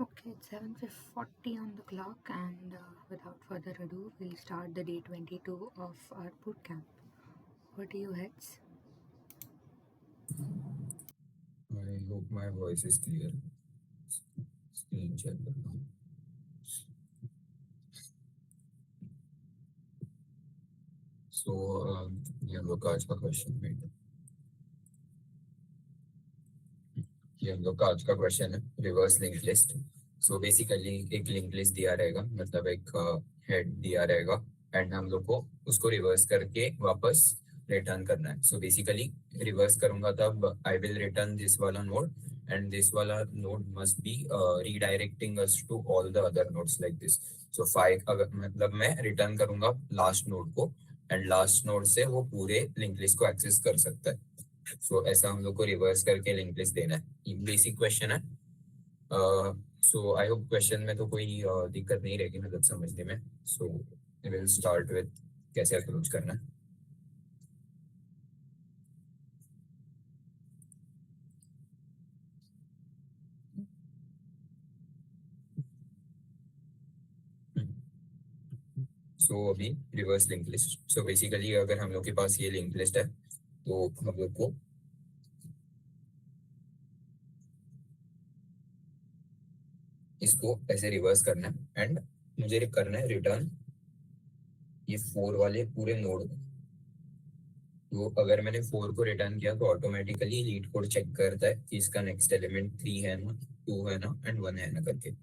Okay, it's 7:40 on the clock, and without further ado, we'll start the day 22 of our boot camp. What do you heads? I hope my voice is clear. Screen share करता हूँ. So ये हम लोग का आज का question है. ये हम लोग का आज का क्वेश्चन है reverse link list. So basically एक लिंक लिस्ट दिया रहेगा, मतलब एक हेड दिया रहेगा एंड हम लोग को उसको रिवर्स करके वापस रिटर्न करना है. सो बेसिकली रिवर्स करूंगा तब आई विल रिटर्न दिस वाला नोड एंड दिस वाला node must be redirecting us to all the other nodes like this. So five अगर मतलब मैं रिटर्न करूंगा लास्ट नोड को एंड लास्ट नोड से वो पूरे लिंक लिस्ट को एक्सेस कर सकता है. सो ऐसा हम लोग को रिवर्स करके लिंक लिस्ट देना है. बेसिक क्वेश्चन है. सो आई होप क्वेश्चन में तो कोई दिक्कत नहीं रहेगी मतलब समझने में. सो विल स्टार्ट विद कैसे अप्रोच करना है. सो अभी reverse link list. So basically अगर हम लोग के पास ये लिंक लिस्ट है तो हम लोग को इसको ऐसे रिवर्स करना है एंड मुझे करना है रिटर्न ये 4 वाले पूरे नोड. तो अगर मैंने 4 को रिटर्न किया तो ऑटोमेटिकली लीड कोड चेक करता है कि इसका नेक्स्ट एलिमेंट 3 है ना, 2 है ना एंड 1 है ना करके.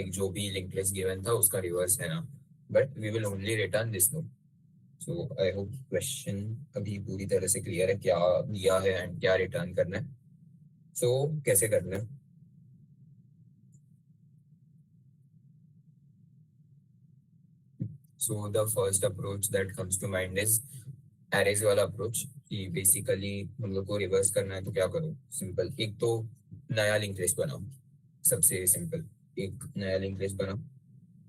एक जो भी लिंक लिस्ट गिवन था उसका रिवर्स है ना, but we will only return this node. So I hope question अभी पूरी तरह से क्लियर है क्या दिया है एंड क्या रिटर्न करना है. सो कैसे करना है. So the first approach that comes to mind is arrays वाला अप्रोच. कि बेसिकली हम लोग को रिवर्स करना है तो क्या करो, सिंपल एक तो नया लिंक लिस्ट बनाओ. सबसे सिंपल एक नया लिंक लिस्ट बनाओ.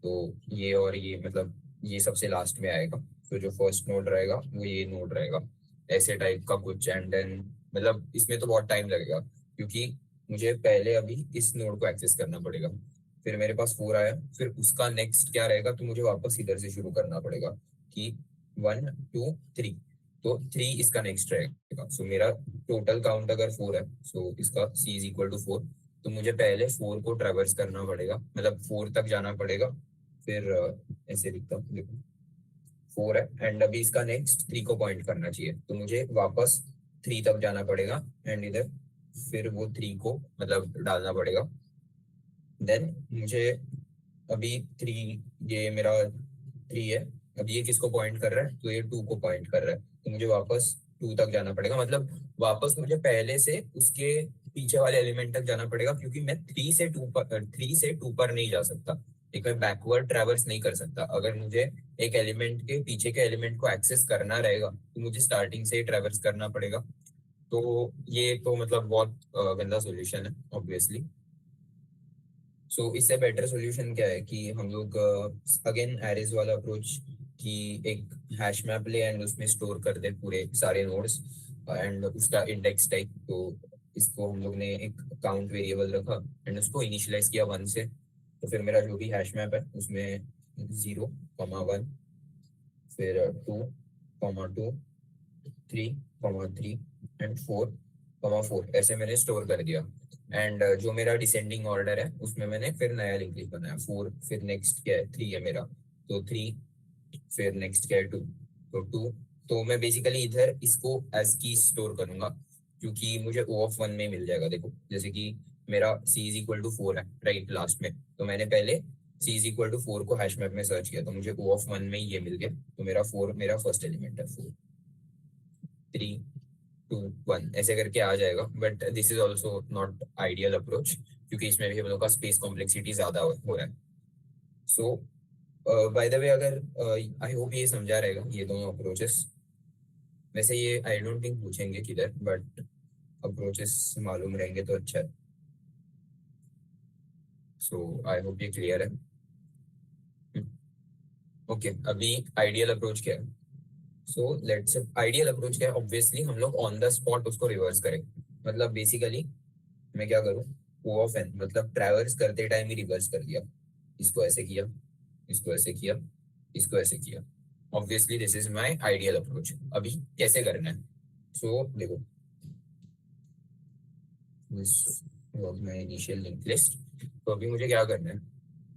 तो ये और ये मतलब ये सबसे लास्ट में आएगा. तो जो फर्स्ट नोड रहेगा वो ये नोड रहेगा, ऐसे टाइप का कुछ. एंड देन मतलब इसमें तो बहुत टाइम लगेगा क्योंकि मुझे पहले अभी इस नोड को एक्सेस करना पड़ेगा. फिर मेरे पास 4 आया, फिर उसका नेक्स्ट क्या रहेगा तो मुझे वापस इधर से शुरू करना पड़ेगा कि 1 2 3. तो 3 इसका नेक्स्ट रहेगा. सो मेरा टोटल काउंट अगर 4 है, सो इसका c इज इक्वल टू 4. तो मुझे पहले 4 को ट्रेवर्स करना पड़ेगा, मतलब 4 तक जाना पड़ेगा. फिर ऐसे लिखता हूँ, देखो 4 है एंड अभी इसका नेक्स्ट 3 को पॉइंट करना चाहिए तो मुझे वापस 3 तक जाना पड़ेगा एंड इधर फिर वो 3 को मतलब डालना पड़ेगा. देन मुझे अभी 3, ये मेरा 3 है. अब ये किसको पॉइंट कर रहा है तो ये 2 को पॉइंट कर रहा है तो मुझे वापस 2 तक जाना पड़ेगा. मतलब वापस मुझे पहले से उसके पीछे वाले एलिमेंट तक जाना पड़ेगा क्योंकि मैं 3 से 2 पर नहीं जा सकता. एक मैं बैकवर्ड ट्रैवर्स नहीं कर सकता. अगर मुझे एक एलिमेंट के पीछे के एलिमेंट को एक्सेस करना रहेगा तो मुझे स्टार्टिंग से ही ट्रैवर्स करना पड़ेगा. तो ये तो मतलब बहुत गंदा सॉल्यूशन है ऑब्वियसली. सो इससे बेटर सॉल्यूशन क्या है कि हम लोग अगेन एरेज वाला अप्रोच कि एक हैश मैप ले एंड उसमें स्टोर कर दे पूरे सारे नोड्स एंड उसका इंडेक्स टाइप. तो इसको हम लोग ने एक काउंट वेरिएबल रखा एंड उसको इनिशियलाइज किया 1 से. तो फिर मेरा जो भी हैश मैप है उसमें 0 1 फिर 2 2 3 3 एंड 4 4 ऐसे मैंने स्टोर कर दिया. एंड जो मेरा डिसेंडिंग ऑर्डर है उसमें मैंने फिर नया लिंक लिस्ट बनाया. 4 फिर नेक्स्ट क्या है 3 है मेरा, तो 3 फिर नेक्स्ट क्या है 2, तो 2. तो मैं बेसिकली इधर इसको एज की स्टोर करूंगा क्योंकि मुझे ओ ऑफ 1 में मिल जाएगा. देखो जैसे कि मेरा c इज इक्वल टू 4 है राइट लास्ट में, तो मैंने पहले c इज इक्वल टू 4 को हैश मैप में सर्च किया तो मुझे ओ ऑफ 1 में ये मिल गया. तो मेरा 4 मेरा फर्स्ट एलिमेंट है. 4 3 2 1 ऐसे करके आ जाएगा. But this is also not ideal approach क्योंकि इसमें भी हम लोग का स्पेस कॉम्प्लेक्सिटी ज्यादा हो रहा है. सो बाय द वे अगर आई होप ये समझा रहेगा ये दोनों अप्रोचेस. वैसे ये आई डोंट थिंक पूछेंगे किधर, बट अप्रोचेस मालूम रहेंगे तो अच्छा है. सो आई होप ये क्लियर है. ओके अभी आइडियल अप्रोच क्या है. सो लेट्स आइडियल अप्रोच क्या है. ऑब्वियसली हम लोग ऑन द स्पॉट उसको रिवर्स करें. मतलब बेसिकली मैं क्या करूँ, O ऑफ n, मतलब ट्रैवर्स करते टाइम ही रिवर्स कर दिया, इसको ऐसे किया, इसको ऐसे किया, इसको ऐसे किया। Obviously this is my ideal approach. अभी कैसे करना है? सो देखो, this was my initial link list. तो अभी मुझे क्या करना है?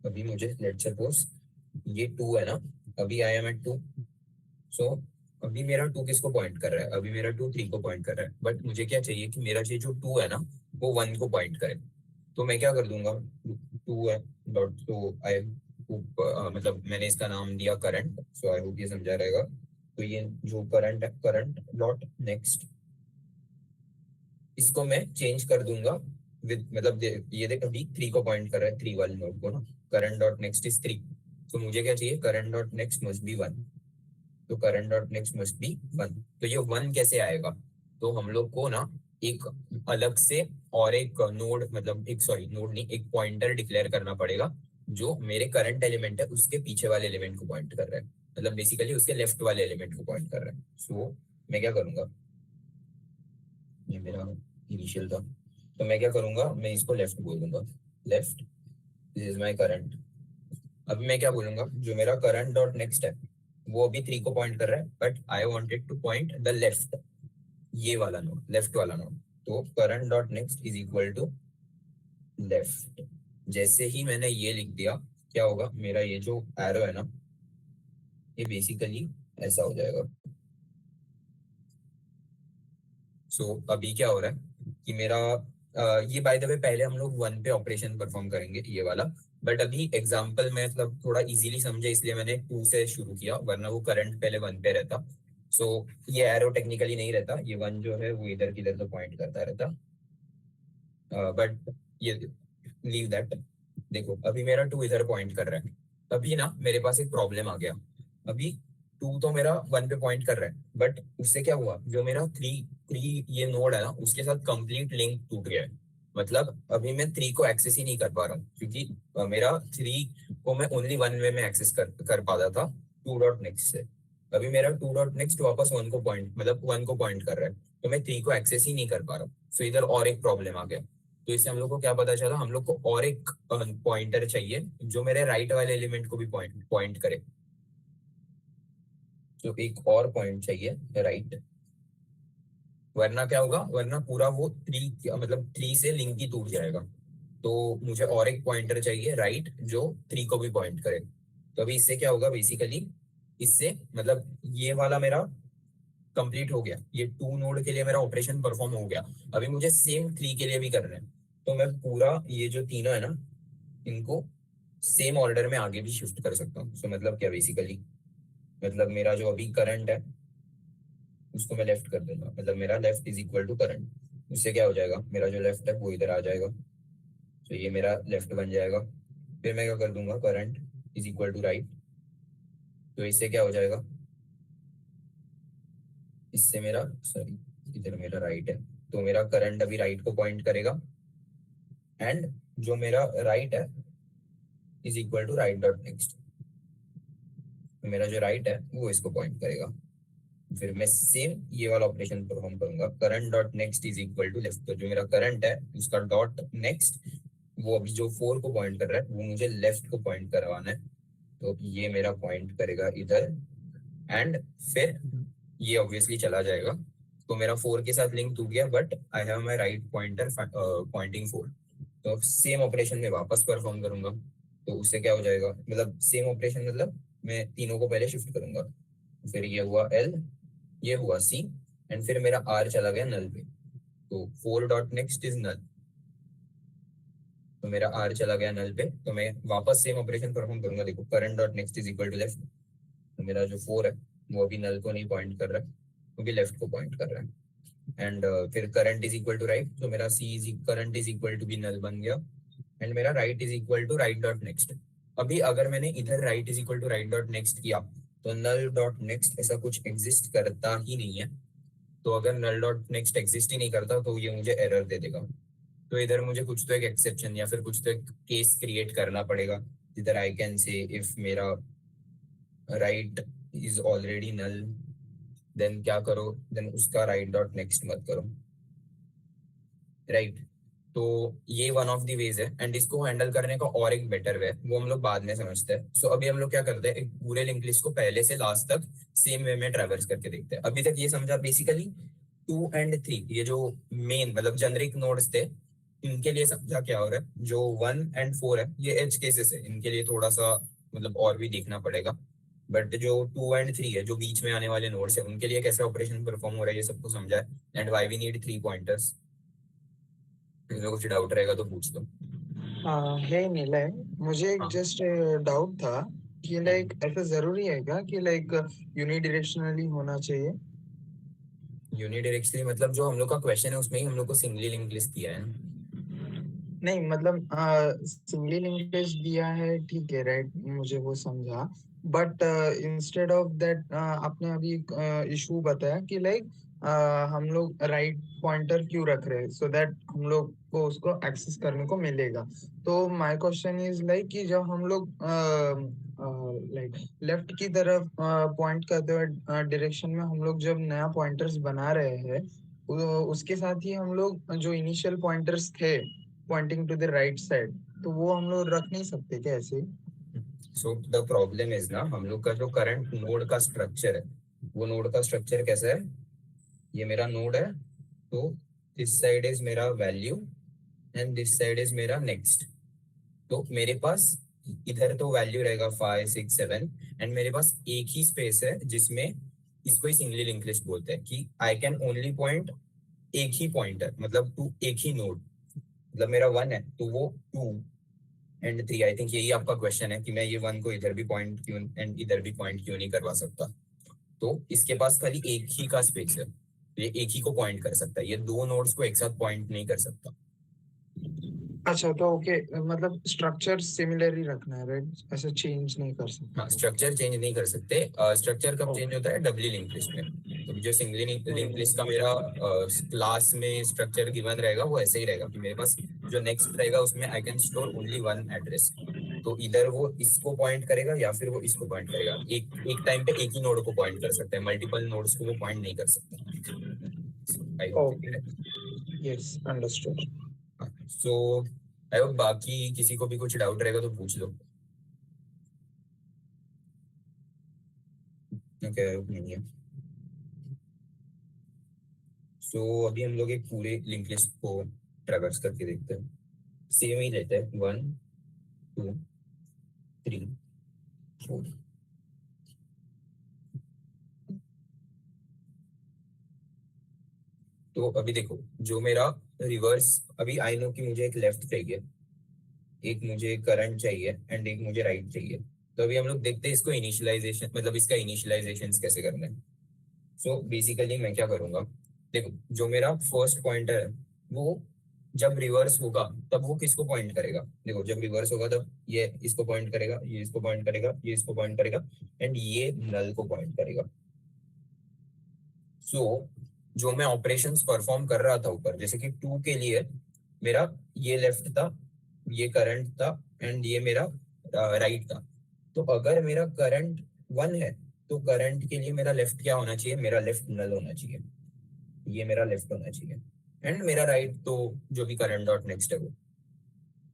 अभी मुझे लेट्स सपोज ये 2 है ना, अभी आई एम एट 2। सो अभी मेरा 2 किसको पॉइंट कर रहा है? अभी मेरा 2 3 को पॉइंट कर रहा है, बट मुझे क्या चाहिए कि मेरा ये जो 2 है ना वो 1 को पॉइंट करे। तो मैं क्या कर दूंगा, 2 है डॉट, तो आई मतलब मैंने इसका नाम दिया करंट। सो आई होप ये समझा रहेगा। तो ये जो करंट है, करंट डॉट नेक्स्ट, इसको मैं चेंज कर दूंगा विद, मतलब ये देख अभी 3 को पॉइंट कर रहा है, 3 वाले नोड को ना। Current dot next is 3। तो मुझे क्या चाहिए? Current dot next must be 1। तो current dot next must be 1। तो ये 1 कैसे आएगा? तो हम लोग को ना एक अलग से और एक नोड, मतलब एक, सॉरी नोड नहीं, एक पॉइंटर डिक्लेयर करना पड़ेगा जो मेरे करंट एलिमेंट है उसके पीछे वाले एलिमेंट को पॉइंट कर रहा है, मतलब बेसिकली उसके लेफ्ट वाले एलिमेंट को पॉइंट कर रहा है। सो मैं क्या करूंगा, ये मेरा इनिशियल था, तो मैं क्या करूंगा, मैं इसको लेफ्ट बोल दूंगा, left, this is my current. अभी मैं क्या बोलूंगा, जो मेरा करंट डॉट नेक्स्ट है वो अभी 3 को पॉइंट कर रहा है, but I wanted to point the left, ये वाला नोड, लेफ्ट वाला नोड। तो current dot next is equal to left. जैसे ही मैंने ये लिख दिया, क्या होगा, मेरा ये जो एरो है ना ये बेसिकली ऐसा हो जाएगा। सो अभी क्या हो रहा है कि मेरा ये बाय द वे पहले हम लोग 1 पे ऑपरेशन परफॉर्म करेंगे, ये वाला। बट अभी एग्जांपल में मतलब थोड़ा इजीली समझे इसलिए मैंने 2 से शुरू किया, वरना वो करंट पहले 1 पे रहता। सो ये एरो टेक्निकली नहीं रहता, ये 1 जो है वो इधर किधर तो पॉइंट करता रहता, बट ये लीव दैट। देखो अभी मेरा 2 इधर पॉइंट कर रहा है। अभी ना मेरे पास एक प्रॉब्लम आ गया। अभी 2 तो मेरा 1 पे पॉइंट कर रहा है, बट उससे क्या हुआ, जो मेरा 3 ये नोड है ना उसके साथ कंप्लीट लिंक टूट गया है। मतलब अभी मैं 3 को एक्सेस ही नहीं कर पा रहा हूँ, क्योंकि मेरा 3 को मैं ओनली 1 वे में एक्सेस कर पाता था 2 डॉट नेक्स्ट से। अभी मेरा 2 डॉट नेक्स्ट वापस 1 को पॉइंट, मतलब 1 को पॉइंट कर रहा है, तो मैं 3 को एक्सेस ही नहीं कर पा रहा हूँ। तो इधर और एक प्रॉब्लम आ गया। तो इससे हम लोग को क्या पता चला, हम लोग को और एक पॉइंटर चाहिए जो मेरे राइट वाले एलिमेंट को भी पॉइंट पॉइंट करे। तो एक और पॉइंट चाहिए राइट, वरना क्या होगा, वरना पूरा वो 3, मतलब 3 से लिंक ही टूट जाएगा। तो मुझे और एक पॉइंटर चाहिए राइट जो 3 को भी पॉइंट करे। तो अभी इससे क्या होगा बेसिकली, इससे मतलब ये वाला मेरा कंप्लीट हो गया, ये 2 नोड के लिए मेरा ऑपरेशन परफॉर्म हो गया। अभी मुझे सेम 3 के लिए भी करना है। तो मैं पूरा ये जो तीनों है ना इनको सेम ऑर्डर में आगे भी शिफ्ट कर सकता हूँ। सो मतलब क्या बेसिकली, मतलब मेरा जो अभी करंट है उसको मैं लेफ्ट कर दूंगा, मतलब मेरा left is equal to current. उससे क्या हो जाएगा, मेरा जो लेफ्ट है वो इधर आ जाएगा, तो ये मेरा लेफ्ट बन जाएगा। फिर मैं क्या कर दूंगा, current is equal to right. तो इससे क्या हो जाएगा, इससे मेरा, सॉरी इधर मेरा राइट है, तो मेरा करंट अभी राइट को पॉइंट करेगा, एंड जो मेरा राइट है is equal to right dot next. तो मेरा जो राइट है वो इसको पॉइंट करेगा। फिर मैं सेम ये वाला ऑपरेशन परफॉर्म करूंगा, current dot next is equal to left. तो जो मेरा करंट है उसका डॉट नेक्स्ट, वो अभी जो 4 को पॉइंट कर रहा है वो मुझे लेफ्ट को पॉइंट करवाना है। तो ये मेरा पॉइंट करेगा इधर, एंड फिर ये ऑब्वियसली चला जाएगा। तो मेरा 4 के साथ लिंक टूट गया, but I have my right pointer pointing 4। तो सेम ऑपरेशन में वापस परफॉर्म करूंगा। तो उससे क्या हो जाएगा, मतलब सेम ऑपरेशन, मतलब मैं तीनों को पहले शिफ्ट करूंगा। फिर ये हुआ L, ये हुआ C, एंड फिर मेरा R चला गया नल पे। तो 4 डॉट नेक्स्ट इज नल, तो मेरा R चला गया नल पे। तो मैं वापस सेम ऑपरेशन परफॉर्म करूंगा। देखो current dot next is equal to left. तो मेरा जो 4 है वो अभी नल को नहीं पॉइंट कर रहा है, वो भी लेफ्ट को पॉइंट कर रहा है। एंड फिर current is equal to right, तो मेरा C is current is equal to भी नल बन गया, एंड मेरा right is equal to right dot next. अभी अगर मैंने इधर right is equal to right dot next किया तो नल डॉट नेक्स्ट ऐसा कुछ एग्जिस्ट करता ही नहीं है। तो अगर नल डॉट नेक्स्ट एग्जिस्ट ही नहीं करता तो ये मुझे एरर दे देगा। तो इधर मुझे कुछ तो एक एक्सेप्शन या फिर कुछ तो एक केस क्रिएट करना पड़ेगा, जिधर आई कैन से इफ मेरा right is already null, then क्या करो, देन उसका राइट डॉट नेक्स्ट मत करो, राइट। तो ये वन ऑफ द वेज है, एंड इसको हैंडल करने का और एक बेटर वे वो हम लोग बाद में समझते हैं। सो अभी हम लोग क्या करते हैं, एक पूरे लिंक लिस्ट को पहले से लास्ट तक सेम वे में ट्रैवर्स करके देखते हैं। अभी तक ये समझा बेसिकली 2 और 3 ये जो मेन मतलब जेनरिक नोड्स थे, इनके लिए समझा क्या हो रहा है। जो 1 और 4 है ये एज केसेस है, इनके लिए थोड़ा सा मतलब और भी देखना पड़ेगा। बट जो 2 और 3 है जो बीच में आने वाले नोड्स है, उनके लिए कैसे ऑपरेशन परफॉर्म हो रहा है ये सबको समझा है, and why we need 3 pointers. कुछ डाउट रहेगा तो पूछ दो। हे निलय, मुझे एक हाँ। जस्ट डाउट था कि लाइक ऐसा जरूरी है क्या कि लाइक यूनिडायरेक्शनली होना चाहिए? यूनिडायरेक्शनली मतलब जो हम लोग का क्वेश्चन है उसमें ही हम लोग को सिंगली लिंक लिस्ट दिया है। नहीं मतलब सिंगली लिंकेज दिया है, ठीक है, राइट, मुझे वो समझा। बट इंस्टेड ऑफ दैट आपने अभी इशू बताया कि लाइक हम लोग राइट पॉइंटर क्यों रख रहे हैं, सो दैट हम लोग को उसको एक्सेस करने को मिलेगा। तो माय क्वेश्चन इज लाइक कि जब हम लोग लाइक लेफ्ट की तरफ पॉइंट करते हुए डायरेक्शन में हम लोग जब नया पॉइंटर्स बना रहे हैं, उसके साथ ही हम लोग जो इनिशियल पॉइंटर्स थे pointing to the right side, तो वो हम लोग रख नहीं सकते क्या ऐसे? सो द प्रॉब्लम इज ना, हम लोग का जो करंट नोड का स्ट्रक्चर है, वो नोड का स्ट्रक्चर कैसा है। ये मेरा नोड है, तो दिस साइड इज मेरा value and this side is मेरा नेक्स्ट। तो मेरे पास इधर तो वैल्यू रहेगा 5 6 7, एंड मेरे पास एक ही स्पेस है जिसमें इसको ही सिंगली लिंक लिस्ट बोलते हैं कि आई कैन ओनली पॉइंट एक ही पॉइंटर मतलब टू एक ही नोड। मतलब मेरा 1 है तो वो 2 और 3, आई थिंक यही आपका क्वेश्चन है कि मैं ये 1 को इधर भी पॉइंट क्यों एंड इधर भी पॉइंट क्यों नहीं करवा सकता। तो इसके पास खाली एक ही का स्पेस है, तो ये एक ही को पॉइंट कर सकता है, ये दो नोड्स को एक साथ पॉइंट नहीं कर सकता। अच्छा, तो ओके, मतलब स्ट्रक्चर सिमिलर ही रखना है, राइट? ऐसे चेंज नहीं कर सकते? हाँ, स्ट्रक्चर चेंज नहीं कर सकते। स्ट्रक्चर कब चेंज ओके। होता है, डबली लिंक लिस्ट में। तो जो सिंगली लिंक लिस्ट का मेरा क्लास में स्ट्रक्चर गिवन रहेगा वो ऐसे ही रहेगा कि मेरे पास जो नेक्स्ट रहेगा उसमें I can store only 1 address. तो इधर वो इसको पॉइंट करेगा या फिर वो इसको पॉइंट करेगा। एक एक टाइम पे एक ही नोड को पॉइंट कर सकता है, मल्टीपल नोड्स को वो पॉइंट नहीं कर सकता। I hope okay, yes, understood. So I hope बाकी किसी को भी कुछ डाउट रहेगा तो पूछ लो। ओके, नहीं है। सो अभी हम लोग एक पूरे लिंक लिस्ट को ट्रैवर्स करके देखते हैं। सेम ही लेते हैं 1 2 3 4। तो अभी देखो जो मेरा रिवर्स, अभी आई नो कि मुझे एक लेफ्ट चाहिए, एक मुझे करंट चाहिए एंड एक मुझे राइट चाहिए। तो अभी हम लोग देखते हैं इसको इनिशियलाइजेशन मतलब इसका इनिशियलाइजेशन कैसे करना है। सो बेसिकली मैं क्या करूंगा, देखो जो मेरा फर्स्ट पॉइंटर है वो जब रिवर्स होगा तब वो किसको पॉइंट करेगा। देखो जब रिवर्स होगा तब ये इसको पॉइंट करेगा, ये इसको पॉइंट करेगा, ये इसको पॉइंट करेगा, एंड ये नल को पॉइंट करेगा। सो जो मैं ऑपरेशंस परफॉर्म कर रहा था ऊपर, जैसे कि 2 के लिए मेरा ये लेफ्ट था, ये करंट था, एंड ये मेरा राइट था। तो अगर मेरा करंट 1 है तो करंट के लिए मेरा लेफ्ट क्या होना चाहिए, मेरा लेफ्ट नल होना चाहिए, ये मेरा लेफ्ट होना चाहिए, एंड मेरा राइट तो जो भी करंट डॉट नेक्स्ट है वो।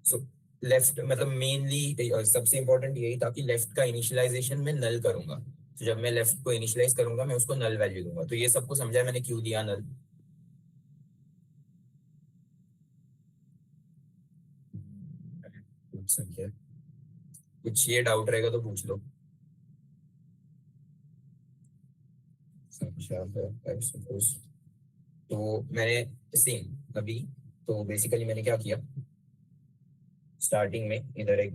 सो लेफ्ट मतलब मेनली सबसे इंपॉर्टेंट यही था कि लेफ्ट का इनिशियलाइजेशन में नल करूंगा। तो जब मैं लेफ्ट को इनिशियलाइज करूंगा मैं उसको नल वैल्यू दूंगा। तो ये सबको समझा मैंने क्यों दिया नल। कुछ समझा, कुछ ये डाउट रहेगा तो पूछ लो। समझा है, I suppose। तो मैंने सेम अभी, तो बेसिकली मैंने क्या किया, स्टार्टिंग में इधर एक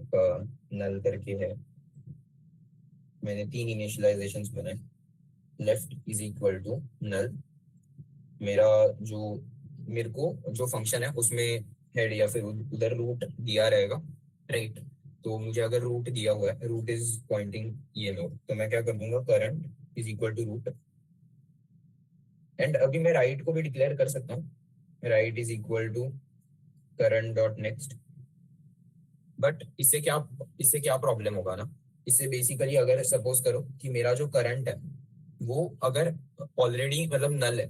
नल करके है, मैंने 3 इनिशियलाइजेशंस बनाए। Left is equal to null, मेरा जो मेरे को जो फंक्शन है उसमें हेड या फिर उधर रूट दिया रहेगा, राइट। तो मुझे अगर रूट दिया हुआ है, रूट इज पॉइंटिंग ये नोड, तो मैं क्या कर दूंगा, current is equal to root. And अभी मैं राइट को भी डिक्लेयर कर सकता हूँ, right is equal to current dot next. But इससे क्या प्रॉब्लम होगा ना, इससे बेसिकली अगर सपोज करो कि मेरा जो करंट है वो अगर ऑलरेडी मतलब नल है,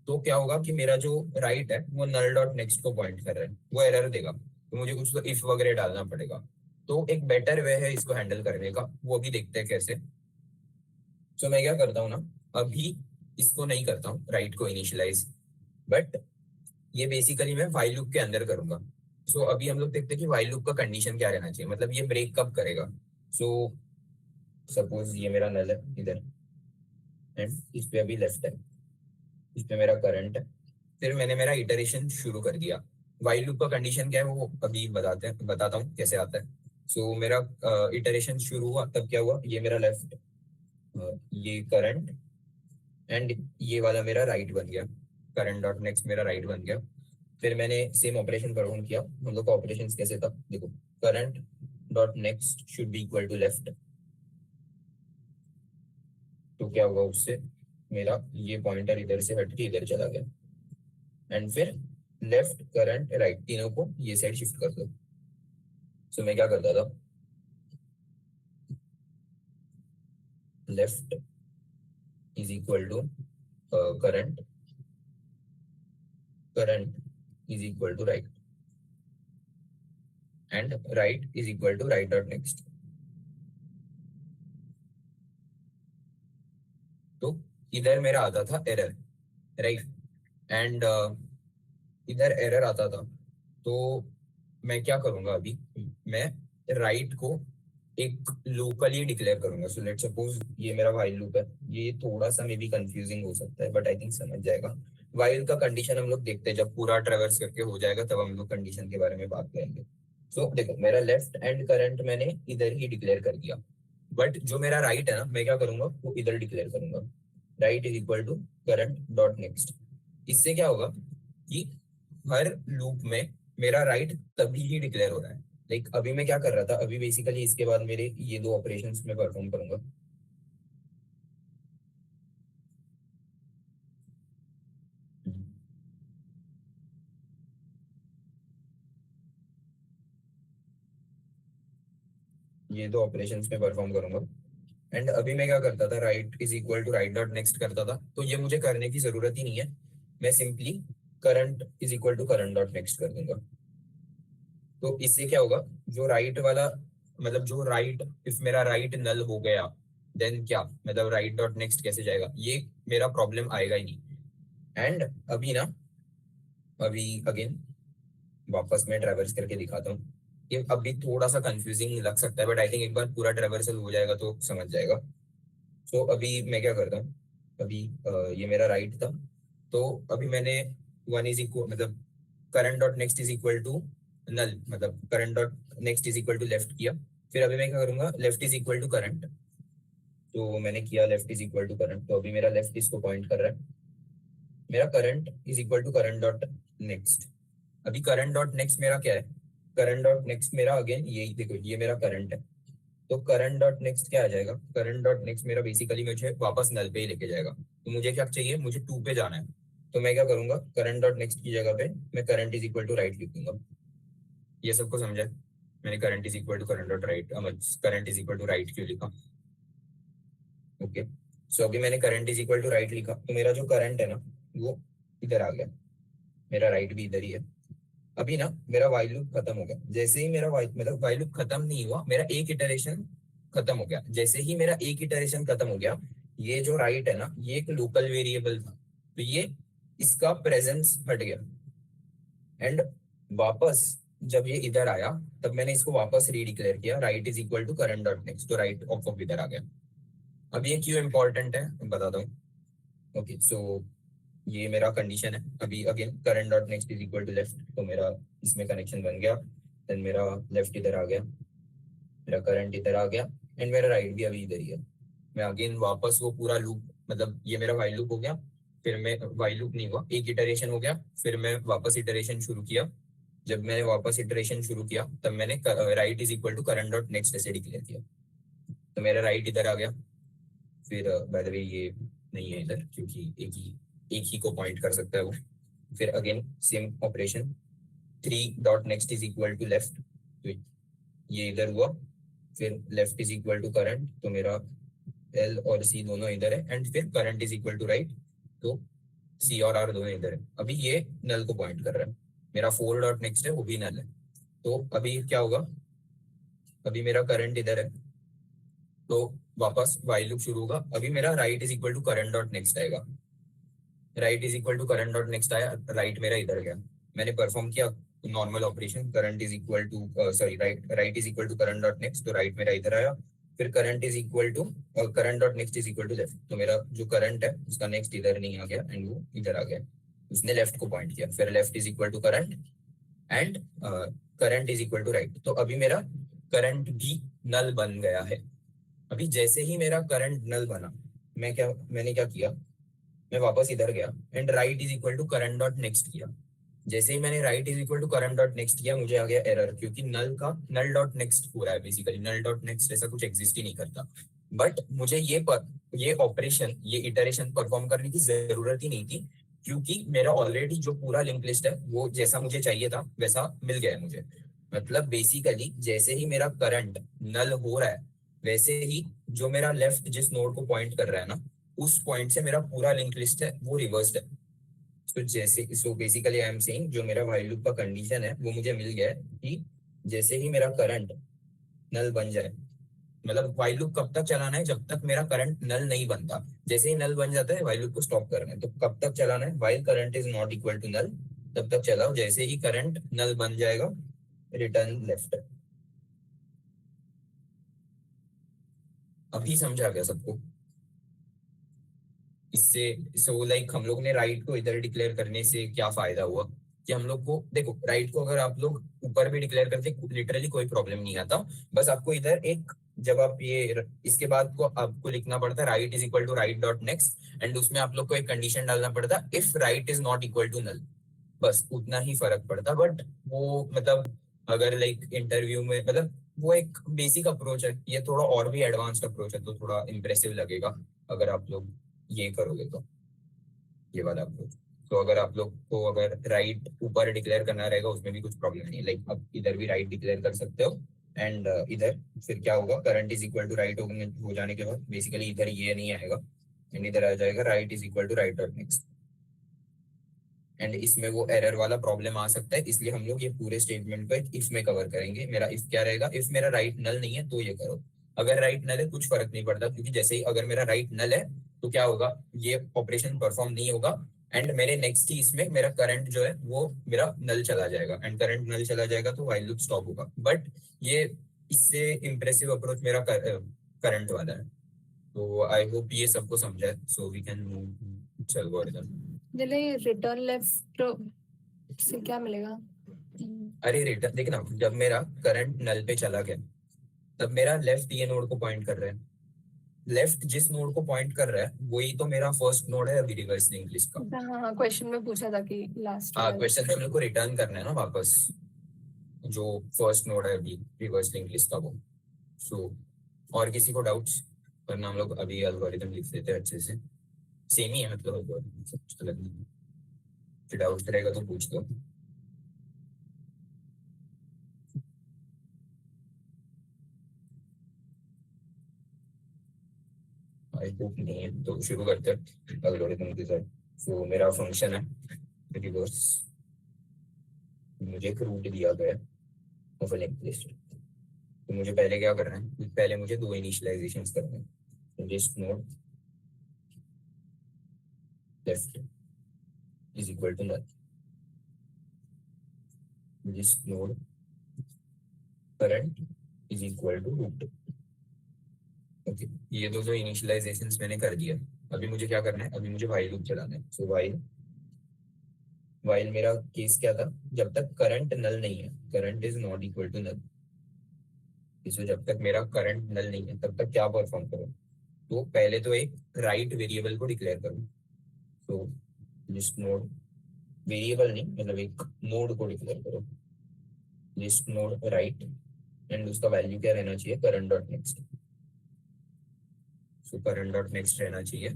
तो क्या होगा कि मेरा जो राइट है वो नल डॉट नेक्स्ट को पॉइंट कर रहा है, वो एरर देगा, तो मुझे कुछ तो इफ वगैरह डालना पड़ेगा। तो एक बेटर वे है इसको हैंडल करने का, वो भी देखते हैं कैसे। तो मैं क्या करता हूँ ना, अभी इसको नहीं करता हूँ राइट को इनिशियलाइज, बट ये बेसिकली मैं व्हाइल लूप के अंदर करूंगा। सो अभी हम लोग देखते हैं कि व्हाइल लूप का कंडीशन क्या रहना चाहिए, मतलब ये ब्रेक कब करेगा। सो सपोज ये मेरा नल है इधर, एंड इस पे अभी लेफ्ट है, इस पे मेरा करंट है, फिर मैंने मेरा इटरेशन शुरू कर दिया। व्हाइल लूप का कंडीशन क्या है वो अभी बताता हूँ कैसे आता है। सो मेरा इटरेशन शुरू हुआ, तब क्या हुआ, ये मेरा लेफ्ट, ये करंट, एंड ये वाला मेरा राइट बन गया, करंट डॉट नेक्स्ट मेरा राइट बन गया। फिर मैंने सेम ऑपरेशन परफॉर्म किया। हम लोग का ऑपरेशन कैसे था, देखो, current dot next should be equal to left, तो क्या हुआ उससे, मेरा ये पॉइंटर इधर से हट के इधर चला गया, एंड फिर लेफ्ट करंट राइट तीनों को ये साइड शिफ्ट कर दो। सो मैं क्या करता था, left is equal to current, current is equal to right, and right is equal to right dot next. तो इधर मेरा आता था एरर, राइट, एंड इधर एरर आता था। तो मैं क्या करूंगा अभी, मैं राइट को एक लोकली डिक्लेयर करूंगा। सो लेट सपोज ये मेरा व्हाइल लूप है, ये थोड़ा सा मे बी कंफ्यूजिंग हो सकता है, बट आई थिंक समझ जाएगा। व्हाइल का कंडीशन हम लोग देखते हैं, जब पूरा ट्रेवर्स करके हो जाएगा तब हम लोग कंडीशन के बारे में बात करेंगे। सो देखो, मेरा लेफ्ट एंड करंट मैंने इधर ही डिक्लेयर कर दिया, बट जो मेरा राइट है ना, मैं क्या करूंगा, वो इधर डिक्लेयर करूंगा, right is equal to current dot next. इससे क्या होगा कि हर लूप में मेरा राइट तभी ही डिक्लेयर हो रहा है। लाइक अभी मैं क्या कर रहा था, अभी बेसिकली इसके बाद मेरे ये दो ऑपरेशंस में परफॉर्म करूंगा। ये दो ऑपरेशंस में परफॉर्म करूंगा, एंड अभी मैं क्या करता था, right is equal to right dot next करता था, तो ये मुझे करने की जरूरत ही नहीं है, मैं simply current is equal to current dot next कर दूंगा। तो इससे क्या होगा, जो राइट वाला, मतलब जो राइट, इफ मेरा राइट नल हो गया, देन क्या, मतलब राइट डॉट नेक्स्ट कैसे जाएगा, ये मेरा प्रॉब्लम आएगा ही नहीं। एंड अभी ना, अभी अगेन वापस मैं ट्रैवर्स करके दिखाता हूँ। ये अभी थोड़ा सा कंफ्यूजिंग लग सकता है, बट आई थिंक एक बार पूरा ट्रैवर्सल हो जाएगा तो समझ जाएगा। सो अभी मैं क्या करता हूँ, अभी ये मेरा राइट था, तो अभी मैंने वन इज इक्वल, मतलब current dot next is equal to null, मतलब current dot next is equal to left किया। फिर अभी मैं क्या करूंगा, left is equal to current, तो मैंने किया left is equal to current, तो अभी मेरा लेफ्ट इसको पॉइंट कर रहा है, मेरा current is equal to current dot next. अभी करंट डॉट नेक्स्ट मेरा क्या है, करंट डॉट नेक्स्ट मेरा अगेन यही देखो, ये मेरा करंट है, तो करंट डॉट नेक्स्ट क्या आ जाएगा, करंट डॉट नेक्स्ट मेरा बेसिकली मुझे वापस नल पे ही लेके जाएगा। तो मुझे क्या चाहिए, मुझे 2 पे जाना है, तो मैं क्या करूंगा, करंट डॉट नेक्स्ट की जगह पे मैं current is equal to right लिख दूंगा। ये सबको समझा है? मैंने current is equal to current dot right, current is equal to right क्यों लिखा, ओके। सो अभी मैंने current is equal to right लिखा, तो मेरा जो करंट है ना, वो इधर आ गया, मेरा राइट भी इधर ही है। अभी ना मेरा व्हाइल लूप खत्म हो गया, जैसे ही मेरा मतलब व्हाइल लूप खत्म नहीं हुआ, मेरा एक इटरेशन खत्म हो गया। जैसे ही मेरा एक इटरेशन खत्म हो गया, ये जो राइट है ना, ये एक लोकल वेरिएबल था, तो ये इसका प्रेजेंस हट गया, एंड वापस जब ये इधर आया, तब मैंने इसको वापस रीडिक्लेयर किया, right is equal to current dot next, तो राइट ऑफ इधर आ गया। अब ये क्यों इंपॉर्टेंट है बताता हूँ, ओके। सो ये मेरा कंडीशन है, अभी again current dot next is equal to left, तो मेरा इसमें कनेक्शन बन गया, देन मेरा लेफ्ट इधर आ गया, मेरा करंट इधर आ गया, एंड मेरा राइट भी अभी इधर ही है। मैं अगेन वापस वो पूरा लूप, मतलब ये मेरा व्हाइल लूप हो गया, फिर मैं व्हाइल लूप नहीं हुआ, एक इटरेशन हो गया, फिर मैं वापस इटरेशन शुरू किया। जब मैंने वापस इटरेशन शुरू किया, तब मैंने right is equal to current dot next ऐसे डिक्लेयर किया, तो मेरा राइट इधर आ गया। फिर बाय द वे ये नहीं है इधर, क्योंकि एक ही को पॉइंट कर सकता है वो। फिर again same operation, 3 dot next is equal to left, तो ये इधर हुआ, फिर left is equal to current, तो मेरा एल और सी दोनों इधर है, एंड फिर current is equal to right, तो सी और आर दोनों इधर है, अभी ये नल को पॉइंट कर रहा है, मेरा 4 डॉट नेक्स्ट है वो भी नल है, तो अभी क्या होगा, अभी मेरा करंट इधर है, तो वापस वाइल लूप शुरू होगा, अभी मेरा right is equal to current dot next आएगा, right is equal to current dot next आया, राइट मेरा इधर गया, मैंने परफॉर्म किया normal operation, current is equal to sorry right is equal to current dot next, तो राइट मेरा इधर आया, फिर current is equal to current dot next is equal to left, तो मेरा जो करंट है उसका नेक्स्ट इधर नहीं आ गया एंड वो इधर आ गया, उसने लेफ्ट को पॉइंट किया, फिर left is equal to current and current is equal to right, तो अभी मेरा करंट भी नल बन गया है। अभी जैसे ही मेरा करंट नल बना, मैंने क्या किया, मैं वापस इधर गया and right is equal to current dot next किया, जैसे ही मैंने right is equal to current dot next किया मुझे आ गया एरर, क्योंकि नल डॉट नेक्स्ट हो रहा है, बेसिकली नल डॉट नेक्स्ट ऐसा कुछ एग्जिस्ट ही नहीं करता, बट मुझे ये ऑपरेशन ये इटरेशन परफॉर्म करने की जरूरत ही नहीं थी, क्योंकि मेरा ऑलरेडी जो पूरा लिंक लिस्ट है वो जैसा मुझे चाहिए था वैसा मिल गया है मुझे, मतलब बेसिकली जैसे ही मेरा करंट नल हो रहा है वैसे ही जो मेरा लेफ्ट जिस नोड को पॉइंट कर रहा है ना, उस पॉइंट से मेरा पूरा लिंक लिस्ट है वो रिवर्स्ड है। So basically I am saying जो मेरा व्हाइल लूप का कंडीशन है वो मुझे मिल गया है कि जैसे ही मेरा करंट नल बन जाए, मतलब व्हाइल लूप कब तक चलाना है, जब तक मेरा करंट नल नहीं बनता, जैसे ही नल बन जाता है व्हाइल लूप को स्टॉप करना है, तो कब तक चलाना है, while current is not equal to null तब तक चलाओ, जैसे ही करंट नल बन जाएगा रिटर्न लेफ्ट। अभी समझा गया सबको? इससे सो लाइक हम लोग ने राइट को इधर डिक्लेयर करने से क्या फायदा हुआ कि हम लोग को देखो, राइट को अगर आप लोग ऊपर भी डिक्लेयर करते लिटरली कोई प्रॉब्लम नहीं आता, बस आपको इधर एक जब आप ये इसके बाद को आपको लिखना पड़ता है right is equal to right dot next and उसमें आप लोग को एक कंडीशन डालना पड़ता if right is not equal to null, बस उतना ही फर्क पड़ता, बट वो मतलब अगर लाइक इंटरव्यू में मतलब वो एक बेसिक अप्रोच है, ये थोड़ा और भी एडवांस्ड अप्रोच है तो थोड़ा इम्प्रेसिव लगेगा अगर आप लोग ये करोगे तो, ये वाला अप्रोच। तो अगर आप लोग को अगर राइट ऊपर डिक्लेयर करना रहेगा उसमें भी कुछ प्रॉब्लम नहीं है, लाइक अब इधर भी राइट डिक्लेयर कर सकते हो एंड इधर फिर क्या होगा, current is equal to right हो जाने के बाद बेसिकली इधर ये नहीं आएगा एंड इधर आ जाएगा right is equal to right dot next, and इसमें वो एरर वाला प्रॉब्लम आ सकता है, इसलिए हम लोग ये पूरे स्टेटमेंट को एक इफ में कवर करेंगे। मेरा इफ क्या रहेगा, इफ मेरा राइट नल नहीं है तो ये करो, अगर राइट नल है कुछ फर्क नहीं पड़ता, क्योंकि जैसे ही अगर मेरा राइट नल है तो क्या होगा, ये ऑपरेशन परफॉर्म नहीं होगा एंड मेरे नेक्स्ट ही इसमें मेरा करंट जो है वो मेरा नल चला जाएगा एंड करंट नल चला जाएगा तो व्हाइल लूप स्टॉप होगा, बट ये इससे इम्प्रेसिव अप्रोच मेरा करंट वाला है। तो आई होप ये सबको समझा है, सो वी कैन मूव चलो दिले रिटर्न लेफ्ट से क्या मिलेगा? अरे रिटर्न देखना, जब मेरा करंट नल पे चला गया तब मेरा लेफ्ट ये नोड को पॉइंट कर रहा है, लेफ्ट जिस नोड को पॉइंट कर रहा है वही तो मेरा फर्स्ट नोड है अभी रिवर्स लिंक लिस्ट का। हाँ, क्वेश्चन में पूछा था कि लास्ट हाँ, क्वेश्चन हम लोग को रिटर्न करना है ना वापस जो फर्स्ट नोड है अभी रिवर्स लिंक लिस्ट का वो। सो और किसी को डाउट्स, वरना हम लोग अभी एल्गोरिथम लिख देते हैं अच्छे से, सेम ही है मतलब एल्गोरिथम से कुछ अलग नहीं है, डाउट रहेगा तो पूछ दो। आई होप नहीं है तो शुरू करते हैं एल्गोरिथम के साथ। सो मेरा फंक्शन है रिवर्स, मुझे एक रूट दिया गया है ऑफ अ लिंक्ड लिस्ट, तो मुझे पहले क्या करना है, पहले मुझे दो इनिशियलाइजेशंस करने हैं, list node left is equal to null, list node current is equal to root. Okay, ये दो जो इनिशियलाइजेशंस मैंने कर दिया, अभी मुझे क्या करना है, अभी मुझे व्हाइल लूप चलाना है। सो व्हाइल मेरा केस क्या था, जब तक करंट नल नहीं है, current is not equal to null, इसमें जब तक मेरा करंट नल नहीं है तब तक क्या परफॉर्म करो, तो पहले तो एक राइट वेरिएबल को डिक्लेयर करो। तो लिस्ट नोड वेरिएबल नहीं मतलब एक नोड को डिक्लेयर करो, लिस्ट नोड राइट एंड उसका वैल्यू क्या रहना चाहिए, करंट डॉट नेक्स्ट। सो करंट डॉट नेक्स्ट रहना चाहिए।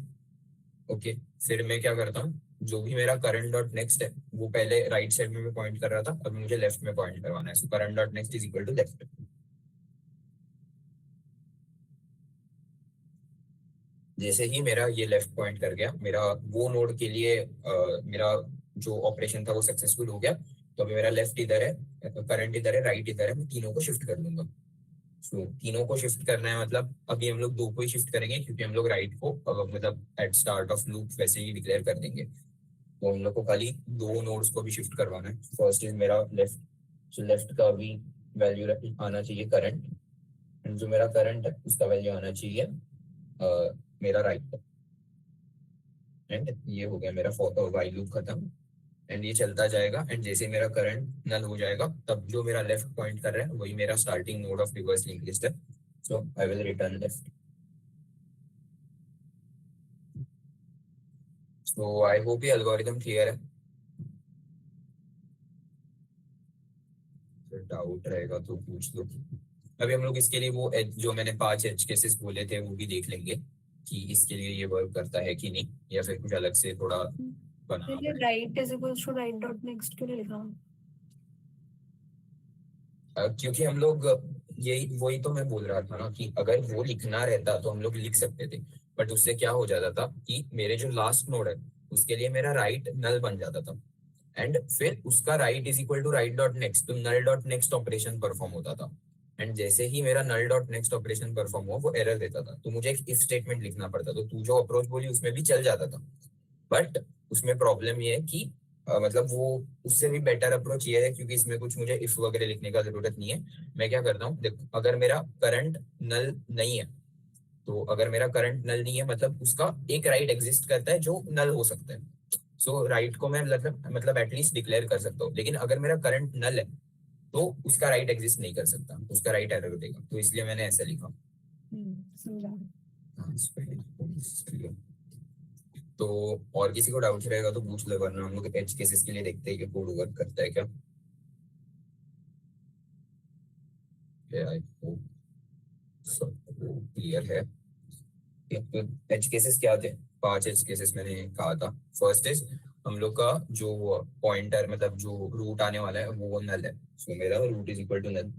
ओके, फिर मैं क्या करता हूँ, जो भी मेरा करंट डॉट नेक्स्ट है वो पहले राइट साइड में मैं पॉइंट कर रहा था, अब मुझे लेफ्ट में पॉइंट करवाना है। So current dot next is equal to left. जैसे ही मेरा ये लेफ्ट पॉइंट कर गया, मेरा वो नोड के लिए मेरा जो ऑपरेशन था वो सक्सेसफुल हो गया। तो अभी मेरा लेफ्ट इधर है, करंट इधर है, राइट इधर है, मैं तीनों को शिफ्ट कर दूंगा। सो तीनों को शिफ्ट करना है, मतलब अभी हम लोग दो को ही शिफ्ट करेंगे क्योंकि हम लोग राइट को मतलब एट स्टार्ट ऑफ लूप वैसे ही डिक्लेयर कर देंगे। तो हम लोग को खाली दो नोड्स को भी शिफ्ट करवाना है। फर्स्ट इज मेरा लेफ्ट, सो लेफ्ट का भी वैल्यू आना चाहिए करंट, एंड जो मेरा करंट है उसका वैल्यू आना चाहिए मेरा राइट। एंड ये हो गया मेरा वाइल लूप खत्म, एंड ये चलता जाएगा। एंड जैसे मेरा करंट नल हो जाएगा तब जो मेरा लेफ्ट पॉइंट कर रहा है वही मेरा starting node of reverse link list है। So I will return left. So I hope ये एल्गोरिथम क्लियर है। डाउट रहेगा तो पूछ लो। अभी हम लोग इसके लिए वो जो मैंने 5 एज केसेस बोले थे वो भी देख लेंगे कि इसके लिए ये वर्क करता है कि नहीं, या फिर कुछ अलग से थोड़ा बनाना ये पड़ेगा। Right is equals to right dot next क्यों नहीं लिखा? क्योंकि हम लोग यही वही तो मैं बोल रहा था ना कि अगर वो लिखना रहता तो हम लोग लिख सकते थे, बट उससे क्या हो जाता था कि मेरे जो लास्ट नोड है उसके लिए मेरा राइट नल बन जाता था, एंड फिर उसका right is equal to right dot next, तो null dot next operation perform होता था। एंड जैसे ही मेरा null dot next operation perform हुआ वो एरर देता था, तो मुझे एक इफ स्टेटमेंट लिखना पड़ता। तो तू जो अप्रोच बोली उसमें भी चल जाता था, बट उसमें प्रॉब्लम ये है कि मतलब वो उससे भी बेटर अप्रोच ये है क्योंकि इसमें कुछ मुझे इफ वगैरह लिखने का जरूरत नहीं है। मैं क्या करता हूँ, देख अगर मेरा करंट नल नहीं है, तो अगर मेरा करंट नल नहीं है मतलब उसका एक राइट एग्जिस्ट करता है जो नल हो सकता है। सो राइट को मैं मतलब एटलीस्ट डिक्लेयर कर सकता हूँ, लेकिन अगर मेरा करंट नल है तो उसका राइट एग्जिस्ट नहीं कर सकता, उसका राइट एरर देगा। तो इसलिए मैंने ऐसा लिखा। समझा। हाँ, इस पे clear। तो और किसी को डाउट रहेगा तो पूछ लो, वरना हम लोग एज केसेस के लिए देखते हैं कि कोड वर्क करता है क्या। आई होप सब क्लियर है। तो एज केसेस क्या थे? 5 एज केसेस मैंने कहा था। फर्स्ट इज हम लोग का जो पॉइंटर मतलब जो रूट आने वाला है वो नल है, सो मेरा root is equal to null.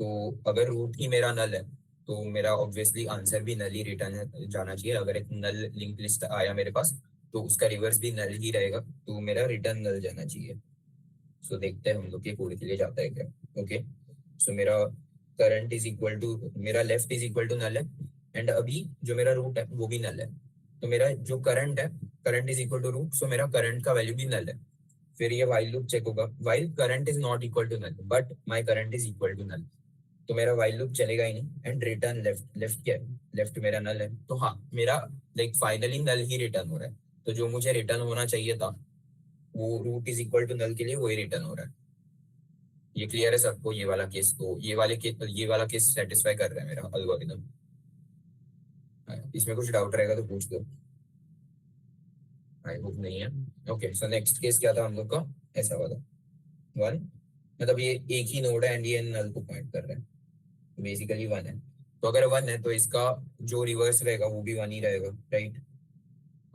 तो अगर रूट ही मेरा नल है तो मेरा ऑब्वियसली आंसर भी नल ही रिटर्न जाना चाहिए। अगर एक नल लिंक लिस्ट आया मेरे पास तो उसका रिवर्स भी नल ही रहेगा, तो मेरा रिटर्न नल जाना चाहिए। सो देखते हैं हम लोग के कोड के लिए जाता है क्या। ओके, सो मेरा करंट इज इक्वल टू मेरा left is equal to null है, एंड अभी जो मेरा रूट है वो भी नल है। तो मेरा जो करंट है, current is equal to root, so मेरा करंट का वैल्यू भी नल है। फिर ये वाइल लूप चेक होगा, while current is not equal to null but my current is equal to null, तो मेरा वाइल लूप चलेगा ही नहीं। एंड रिटर्न लेफ्ट, लेफ्ट क्या है, लेफ्ट मेरा नल है। तो हाँ, मेरा लाइक फाइनली नल ही रिटर्न हो रहा है। तो जो मुझे रिटर्न होना चाहिए था वो root is equal to null के लिए वही रिटर्न हो रहा है। ये क्लियर है सबको? ये वाला केस, तो ये वाला केस सेटिस्फाई कर रहा है मेरा एल्गोरिथम। इसमें कुछ डाउट रहेगा तो पूछ दो। आई होप नहीं है। ओके, सो नेक्स्ट केस क्या था हम लोग का? ऐसा वाला वन, मतलब ये एक ही नोड है एंड ये नल को पॉइंट कर रहा है, बेसिकली वन है। तो अगर वन है तो इसका जो रिवर्स रहेगा वो भी वन ही रहेगा, राइट?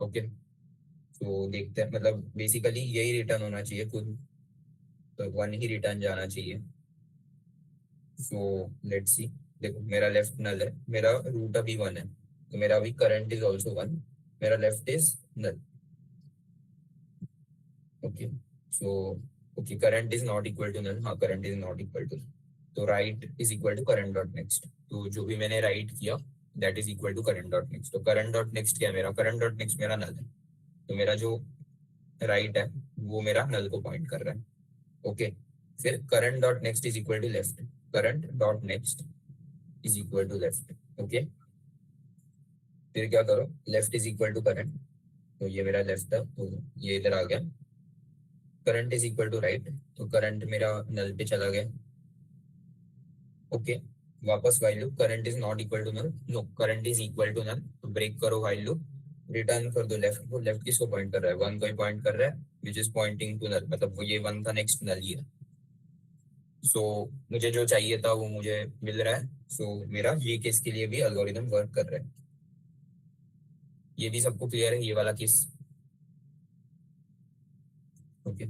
ओके, तो देखते हैं, मतलब बेसिकली यही रिटर्न होना चाहिए खुद, तो वन ही रिटर्न जाना चाहिए। So let's see. देखो मेरा लेफ्ट नल है, मेरा रूट अभी वन है, तो मेरा अभी करंट इज ऑल्सो वन, मेरा left is null. Okay, so okay, current is not equal to null, हाँ current is not equal to, तो right is equal to current dot next. तो जो भी मैंने राइट किया that is equal to current dot next. तो current dot next क्या है मेरा? करंट डॉट नेक्स्ट मेरा नल है, तो मेरा जो राइट है वो मेरा नल को पॉइंट कर रहा है। ओके, फिर current dot next is equal to left, current dot next is equal to left. Okay, फिर क्या करो, left is equal to current, तो ये मेरा लेफ्ट है तो ये इधर आ गया। Current is equal to right, तो करंट मेरा नल पे चला गया। ओके, वापस while loop, current is not equal to null, no current is equal to null, तो ब्रेक करो व्हाइल लूप, रिटर्न कर दो लेफ्ट को। लेफ्ट किसको पॉइंट कर रहा है? वन को ही पॉइंट कर रहा है, which is pointing to null, मतलब वो ये वन का नेक्स्ट नल ही है। सो मुझे जो चाहिए था वो मुझे मिल रहा है। सो मेरा ये केस के लिए भी एल्गोरिथम वर्क कर रहा है। ये भी सबको क्लियर है, ये वाला केस? ओके,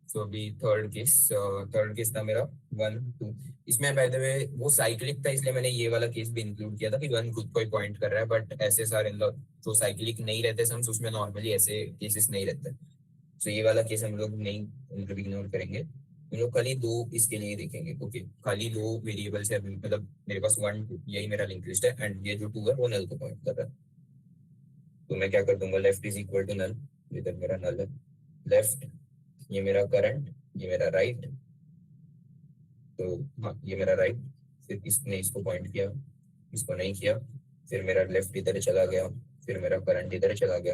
सो अभी थर्ड केस था मेरा 1 2। इसमें बाय द वे वो साइक्लिक था, इसलिए मैंने ये वाला केस भी इंक्लूड किया था कि 1 खुद को ही पॉइंट कर रहा है, बट ऐसे सारे जो साइक्लिक नहीं रहते सम्स उसमें नॉर्मली ऐसे केसेस नहीं रहते। तो ये वाला केस हम लोग नहीं मतलब इग्नोर करेंगे, हम लोग खाली दो इसके लिए देखेंगे। ओके, खाली दो वेरिएबल्स है, मतलब मेरे पास 1 2 यही मेरा लिंक लिस्ट है, एंड ये जो 2 है वो नल को पॉइंट कर रहा है। तो मैं क्या कर दूंगा, left is equal to null, इधर मेरा नल है, लेफ्ट ये मेरा करंट, ये मेरा राइट, तो हाँ ये मेरा राइट, फिर इसने इसको पॉइंट किया, इसको नहीं किया, फिर मेरा लेफ्ट इधर चला गया, फिर मेरा करंट इधर चला गया,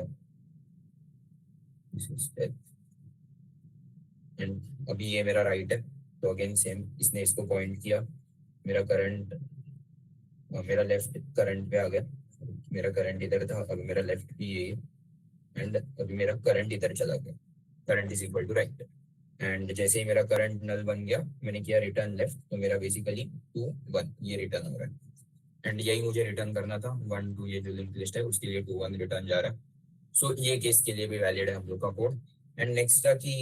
एंड अभी ये मेरा राइट है, तो अगेन सेम, इसने इसको पॉइंट किया, मेरा करंट मेरा लेफ्ट करंट पे आ गया, मेरा करंट इधर था, अभी मेरा लेफ्ट भी ये, एंड अभी मेरा करंट इधर चला गया, current is equal to right. And जैसे ही मेरा करंट नल बन गया, मैंने किया रिटर्न लेफ्ट, तो मेरा बेसिकली 2 1 ये रिटर्न हो रहा है, एंड यही मुझे रिटर्न करना था 1 2, ये जो लिंक लिस्ट है उसके लिए 2 1 रिटर्न जा रहा है। सो ये केस के लिए भी वैलिड है हम लोग का कोड। एंड नेक्स्ट था कि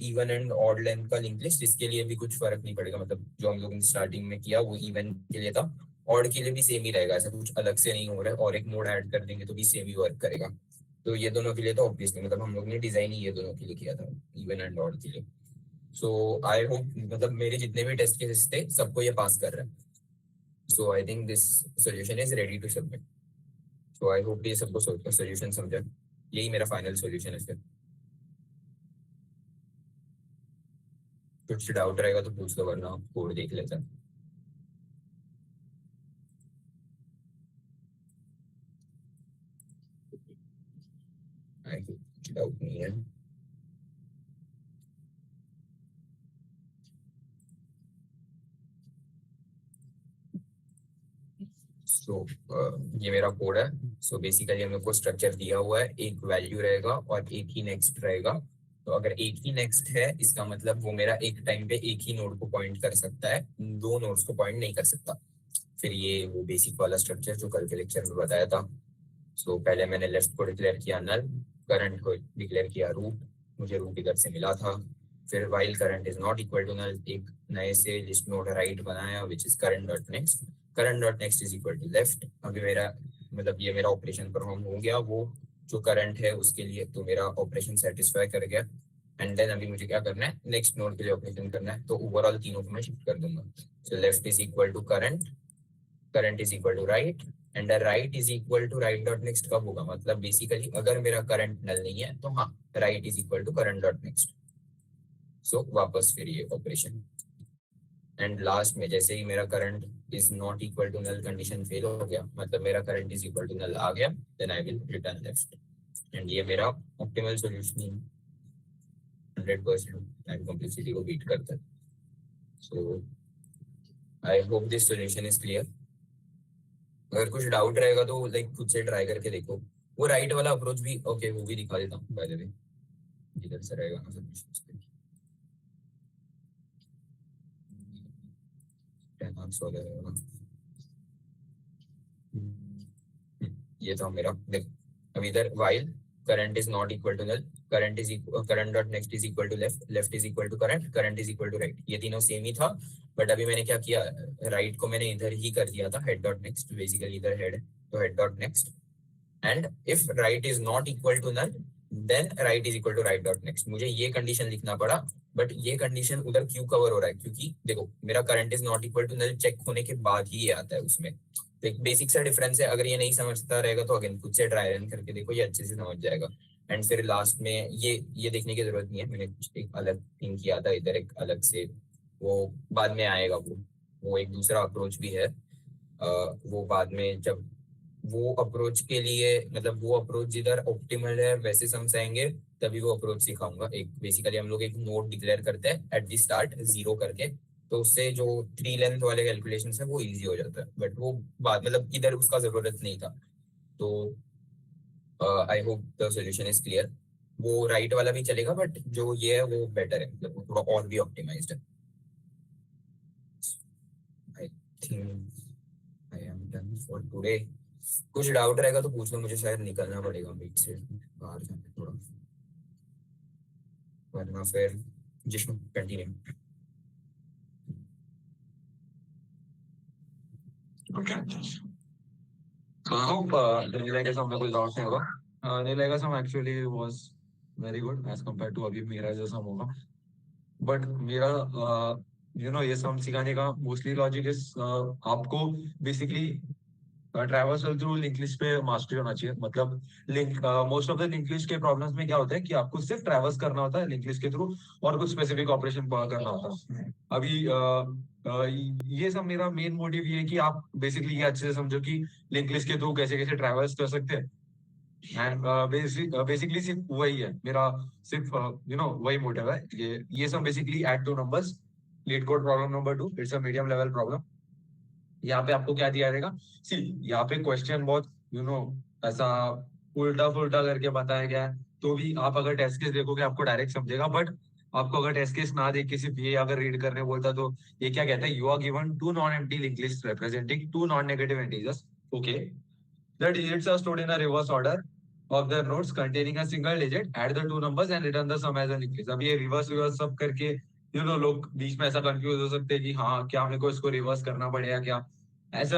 इवन एंड ऑड लेंथ का लिंक लिस्ट, इसके लिए भी कुछ फर्क नहीं पड़ेगा, मतलब जो हम लोग ने स्टार्टिंग में किया वो इवन के लिए था, ऑड के लिए भी सेम ही रहेगा, ऐसा कुछ अलग से नहीं हो रहा है, और एक नोड ऐड कर देंगे तो भी सेम ही वर्क करेगा। तो ये दोनों के लिए तो ऑब्वियसली मतलब हम लोग ने डिजाइन ही ये दोनों के लिए किया था, इवन एंड ऑड के लिए। सो आई होप मतलब मेरे जितने भी टेस्ट केसेस थे सबको ये पास कर रहा है। So I think this solution is ready to submit. So I hope ये सबको सॉल्यूशन समझा, यही मेरा फाइनल सॉल्यूशन है। फिर कुछ डाउट रहेगा तो पूछ लो, वरना कोड देख लेते हैं। आई होप कुछ डाउट नहीं है। सो ये मेरा कोड है। सो बेसिकली हम लोग को स्ट्रक्चर दिया हुआ है, एक वैल्यू रहेगा और एक ही नेक्स्ट रहेगा। तो अगर एक ही नेक्स्ट है इसका मतलब वो मेरा एक टाइम पे एक ही नोड को पॉइंट कर सकता है, दो नोड्स को पॉइंट नहीं कर सकता। फिर ये वो बेसिक वाला स्ट्रक्चर जो कल के लेक्चर में बताया था। सो पहले मैंने लेफ्ट को डिक्लेयर किया नल, करंट को डिक्लेयर किया रूट, मुझे रूट इधर से मिला था। फिर while current is not equal to null, एक नए से लिस्ट नोड राइट बनाया which is current dot next, current dot next is equal to left. अभी मेरा मतलब ये मेरा ऑपरेशन परफॉर्म हो गया, वो जो करंट है उसके लिए, तो मेरा ऑपरेशन सेटिस्फाई कर गया। एंड देन अभी मुझे क्या करना है, नेक्स्ट नोड के लिए ऑपरेशन करना है, तो ओवरऑल तीनों को मैं शिफ्ट कर दूंगा। So left is equal to current, current is equal to right, and right is equal to right dot next कब होगा, मतलब बेसिकली अगर मेरा करंट नल नहीं है तो हाँ right is equal to current dot next. So वापस फिर ये ऑपरेशन, एंड लास्ट में जैसे ही मेरा current is not equal to null condition fail हो गया, मतलब मेरा current is equal to null आ गया, then I will return left. And ये मेरा ऑप्टिमल सॉल्यूशन 100% टाइम कॉम्प्लेक्सिटी को बीट करता है। So I hope this solution is clear. अगर कुछ डाउट रहेगा तो लाइक खुद से ट्राई करके देखो। वो राइट वाला अप्रोच भी ओके, वो भी दिखा देता हूँ बाय द वे, इधर से रहेगा ना सब। ये था मेरा, देख अब इधर while current is not equal to null, current is current dot next is equal to left, left is equal to current, current is equal to right, ये तीनों सेम ही था। बट अभी मैंने क्या किया, राइट को मैंने इधर ही कर दिया था हेड डॉट नेक्स्ट, बेसिकली इधर हेड है तो head dot next, and if right is not equal to null then right is equal to right dot next. मुझे ये कंडीशन लिखना पड़ा, बट ये कंडीशन उधर क्यों कवर हो रहा है, क्योंकि देखो मेरा current is not equal to null check होने के बाद ही ये आता है उसमें, तो एक बेसिक सा डिफरेंस है। अगर ये नहीं समझता रहेगा तो अगेन खुद से ट्राई रन करके देखो, ये अच्छे से समझ जाएगा। एंड फिर लास्ट में ये देखने की जरूरत नहीं है, मैंने कुछ एक अलग थिंग किया था इधर एक अलग से, वो बाद में आएगा, वो एक दूसरा अप्रोच भी है। वो बाद में जब वो अप्रोच के लिए मतलब वो अप्रोच जिधर ऑप्टिमल है वैसे समझाएंगे तभी वो अप्रोच सिखाऊंगा। एक बेसिकली हम लोग एक नोड डिक्लेयर करते हैं एट द स्टार्ट 0 करके, तो उससे जो 3 लेंथ वाले कैलकुलेशन है वो इजी हो जाता है, बट वो बाद मतलब इधर उसका जरूरत नहीं था। तो I hope the solution is clear. वो राइट वाला भी चलेगा बट जो ये है वो बेटर है, मतलब वो थोड़ा और भी ऑप्टिमाइज्ड है। I think I am done for today. कुछ डाउट रहेगा तो पूछ लो, मुझे शायद निकलना पड़ेगा बीच से बाहर जाने थोड़ा, वरना फिर Jishnu continue. Okay. So I hope Nilegation में कोई डाउट नहीं होगा। Nilegation actually was very good as compared to अभी मेरा जो सम होगा। But मेरा ये सम सिखाने का मोस्टली लॉजिक इज आपको basically traversal through link list पे मास्टरी होना चाहिए। मतलब link most of the link list के प्रॉब्लम्स में क्या होता है कि आपको सिर्फ ट्रैवर्स करना होता है लिंक लिस्ट के थ्रू और कुछ स्पेसिफिक ऑपरेशन करना होता है। अभी ये सब मेरा मेन मोटिव ये है कि आप बेसिकली ये अच्छे से समझो कि लिंक लिस्ट के थ्रू कैसे कैसे ट्रैवर्स कर सकते हैं। एंड बेसिकली सिर्फ वही है मेरा, सिर्फ वही मोटिव है। ये सब basically add two numbers LeetCode problem number 2, it's a medium level problem. यहाँ पे आपको क्या दिया जाएगा, सी यहाँ पे क्वेश्चन बहुत ऐसा उल्टा फुल्टा करके बताया गया है, तो भी आप अगर टेस्ट केस देखोगे आपको डायरेक्ट समझेगा। बट आपको अगर टेस्ट केस ना देख के सिर्फ ये अगर रीड करने बोलता तो ये क्या कहता है, you are given two non empty link list representing two non negative integers. Okay, the digits are stored in a reverse order of their nodes containing a single digit, add the two numbers and return the sum as a linked list। अब ये reverse reverse सब करके लोग बीच में ऐसा confuse हो सकते हैं कि हाँ क्या मेरे को इसको रिवर्स करना पड़ेगा क्या, ऐसा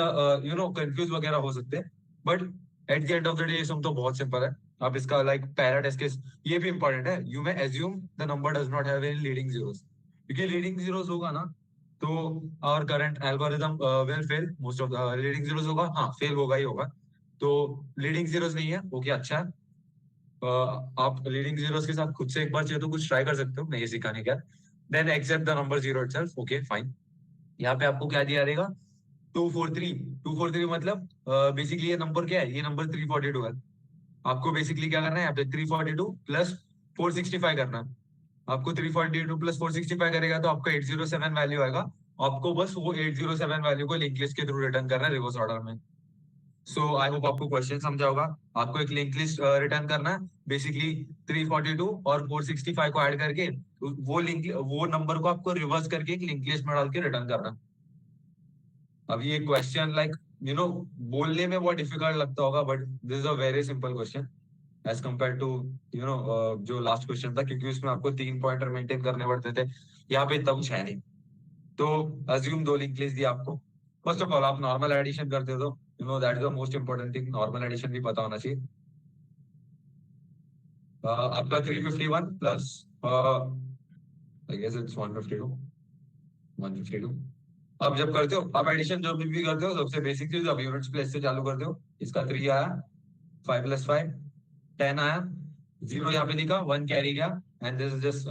कंफ्यूज वगैरह हो सकते हैं। But at the end of the day sum तो बहुत सिंपल है। अब इसका लाइक पैरा टेस्ट केस ये भी इंपॉर्टेंट है, you may assume the number does not have any leading zeros, क्योंकि लीडिंग जीरोस होगा ना तो our current algorithm will fail. Most of the leading zeros होगा, हाँ फेल होगा ही होगा। तो लीडिंग जीरोस नहीं है, ओके अच्छा है। आप लीडिंग जीरोस के साथ खुद से एक बार चाहिए तो कुछ ट्राई कर सकते हो, मैं ये सिखाने का। Then except the number zero itself, okay fine. यहाँ पे आपको क्या दिया रहेगा, 243 मतलब बेसिकली ये नंबर क्या है, ये नंबर 342 है। आपको बेसिकली क्या करना है, यहाँ पे 342 प्लस 465 करना है। आपको 342 प्लस 465 करेगा तो आपका 807 वैल्यू आएगा। आपको बस वो 807 वैल्यू को लिंक लिस्ट के थ्रू रिटर्न करना है रिवर्स ऑर्डर में। सो आई होप आपको क्वेश्चन समझा होगा। आपको एक लिंक लिस्ट रिटर्न करना है, बेसिकली 342 और 465 को ऐड करके वो नंबर को आपको रिवर्स करके एक लिंक लिस्ट में डाल के रिटर्न करना है। अब ये क्वेश्चन लाइक बोलने में बहुत डिफिकल्ट लगता होगा, but this is a very simple question as compare to जो लास्ट क्वेश्चन था, क्योंकि उसमें आपको 3 पॉइंटर मेंटेन करने पड़ते थे। यहाँ पे इतना कुछ है नहीं। तो अज्यूम 2 लिंक लिस्ट दिया आपको। फर्स्ट ऑफ ऑल आप नॉर्मल एडिशन करते हो तो that is the most important thing, normal addition भी पता होना चाहिए। आपका 351 प्लस आई गेस इट्स 152। अब जब करते हो आप एडिशन जो भी करते हो, सबसे बेसिक चीज अब यूनिट्स प्लेस से चालू करते हो। इसका 3 आया, 5 + 5 10 आया, 0 यहाँ पे दिखा, 1 कैरी गया, and this is just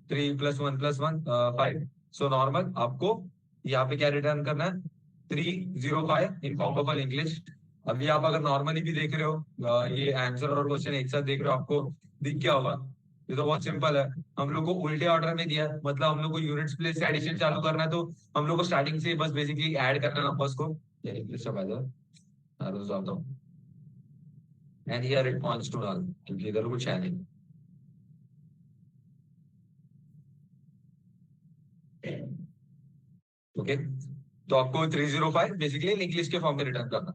3 + 1 + 1 5। So normal आपको यहाँ पे क्या रिटर्न करना है, 305 in form of link list. अभी आप अगर नॉर्मली भी देख रहे हो ये आंसर और क्वेश्चन एक साथ देख रहे हो, आपको दिख क्या होगा, ये तो बहुत सिंपल है। हम लोग को उल्टे ऑर्डर में दिया है, मतलब हम लोग को यूनिट्स प्लेस से एडिशन चालू करना है, तो हम लोग को स्टार्टिंग से बस बेसिकली ऐड करना नंबर्स को। And here it points to null, क्योंकि इधर कुछ है नहीं। ओके, तो आपको 305 बेसिकली लिंक लिस्ट के फॉर्म में रिटर्न करना।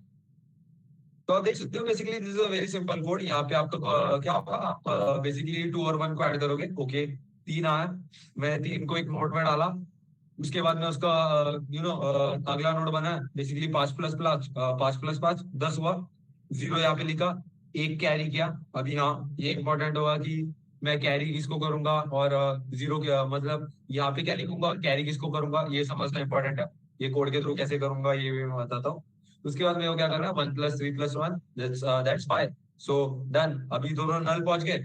तो आप देख सकते हो basically this is a very simple code. यहाँ पे आपको क्या होगा, आप बेसिकली 2 और 1 को ऐड करोगे। ओके 3 आया, मैं 3 को एक नोड में डाला, उसके बाद में उसका अगला नोड बना बेसिकली 5 + 5 10 हुआ, 0 यहाँ पे लिखा, 1 कैरी किया। अभी हाँ ये इंपॉर्टेंट होगा कि मैं कैरी किसको करूंगा और 0 मतलब यहाँ पे क्या लिखूंगा, कैरी किसको करूंगा, ये समझना इंपॉर्टेंट है। ये कोड के थ्रू कैसे करूंगा ये भी मैं बताता हूँ। उसके बाद में क्या करना है, 1 + 3 + 1 दैट्स 5। So done. अभी दोनों नल पहुंच गए,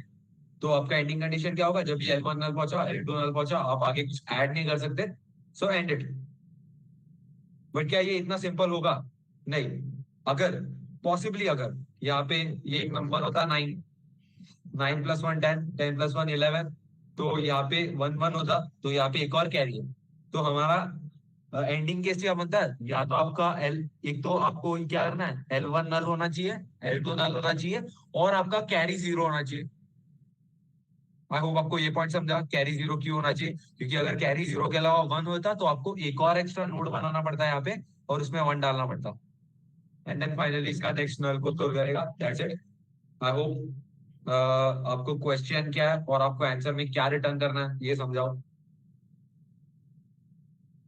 तो आपका एंडिंग कंडीशन क्या होगा, जब ये L1 नल पहुंचा, L2 नल पहुंचा, आप आगे कुछ ऐड नहीं कर सकते, सो एंड इट। बट क्या ये इतना सिंपल होगा, नहीं। अगर पॉसिबली अगर यहाँ पे ये एक नंबर होता 9 + 1 10 10 + 1 11, तो यहाँ पे 1 1 होता, तो यहाँ पे एक और कैरी है, तो हमारा एंडिंग केस क्या बनता है, या तो आपका एक तो आपको क्या करना है, L1 नल होना चाहिए, L2 नल होना चाहिए, और आपका कैरी 0 होना चाहिए। आई होप आपको ये पॉइंट समझा, कैरी 0 क्यों होना चाहिए, क्योंकि अगर कैरी 0 के अलावा 1 होता तो आपको एक और एक्स्ट्रा नोड बनाना पड़ता है यहाँ पे, और उसमें 1 डालना पड़ता। एंड देन फाइनली इसका नेक्स्ट नल को तो करेगा, दैट्स इट। आई होप आपको क्वेश्चन क्या है और आपको आंसर में क्या रिटर्न करना है ये समझाओ।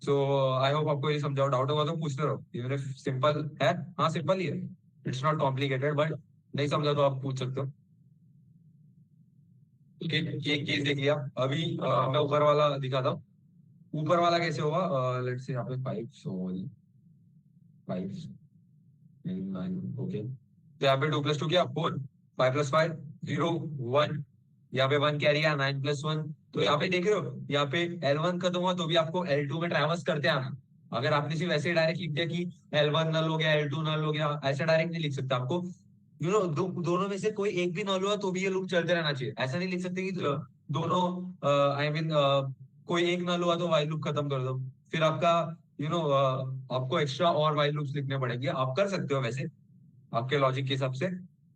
सो आई होप आपको ये समझाओ। डाउट होगा तो पूछते रहो, इवन इफ सिंपल है। हाँ सिंपल ही है, इट्स नॉट कॉम्प्लिकेटेड, बट नहीं समझा तो आप पूछ सकते हो। ठीक है, ये केस देख लिया। अभी मैं ऊपर वाला दिखाता हूँ। ऊपर वाला कैसे होगा, लेट्स से यहाँ पे 5 5 9 ओके। तो यहाँ पे 2 + 2 क्या 4, 5 + 5 0 1, यहाँ पे 1 कैरी है, 9 + 1। तो यहाँ पे देख रहे हो, यहाँ पे L1 खत्म हुआ तो भी आपको L2 में ट्रैवर्स करते आना। अगर आपने सिर्फ ऐसे डायरेक्ट लिख दिया कि L1 नल हो गया, L2 नल हो गया, ऐसे डायरेक्ट नहीं लिख सकते। आपको दोनों में से कोई एक भी नल हुआ तो भी ये लूप चलते रहना चाहिए। ऐसा नहीं लिख सकते कि दोनों आई मीन कोई एक नल हुआ तो वाइल लूप खत्म कर दो। फिर आपका आपको एक्स्ट्रा और वाइल लूप्स लिखने पड़ेंगे। आप कर सकते हो वैसे आपके लॉजिक के हिसाब से,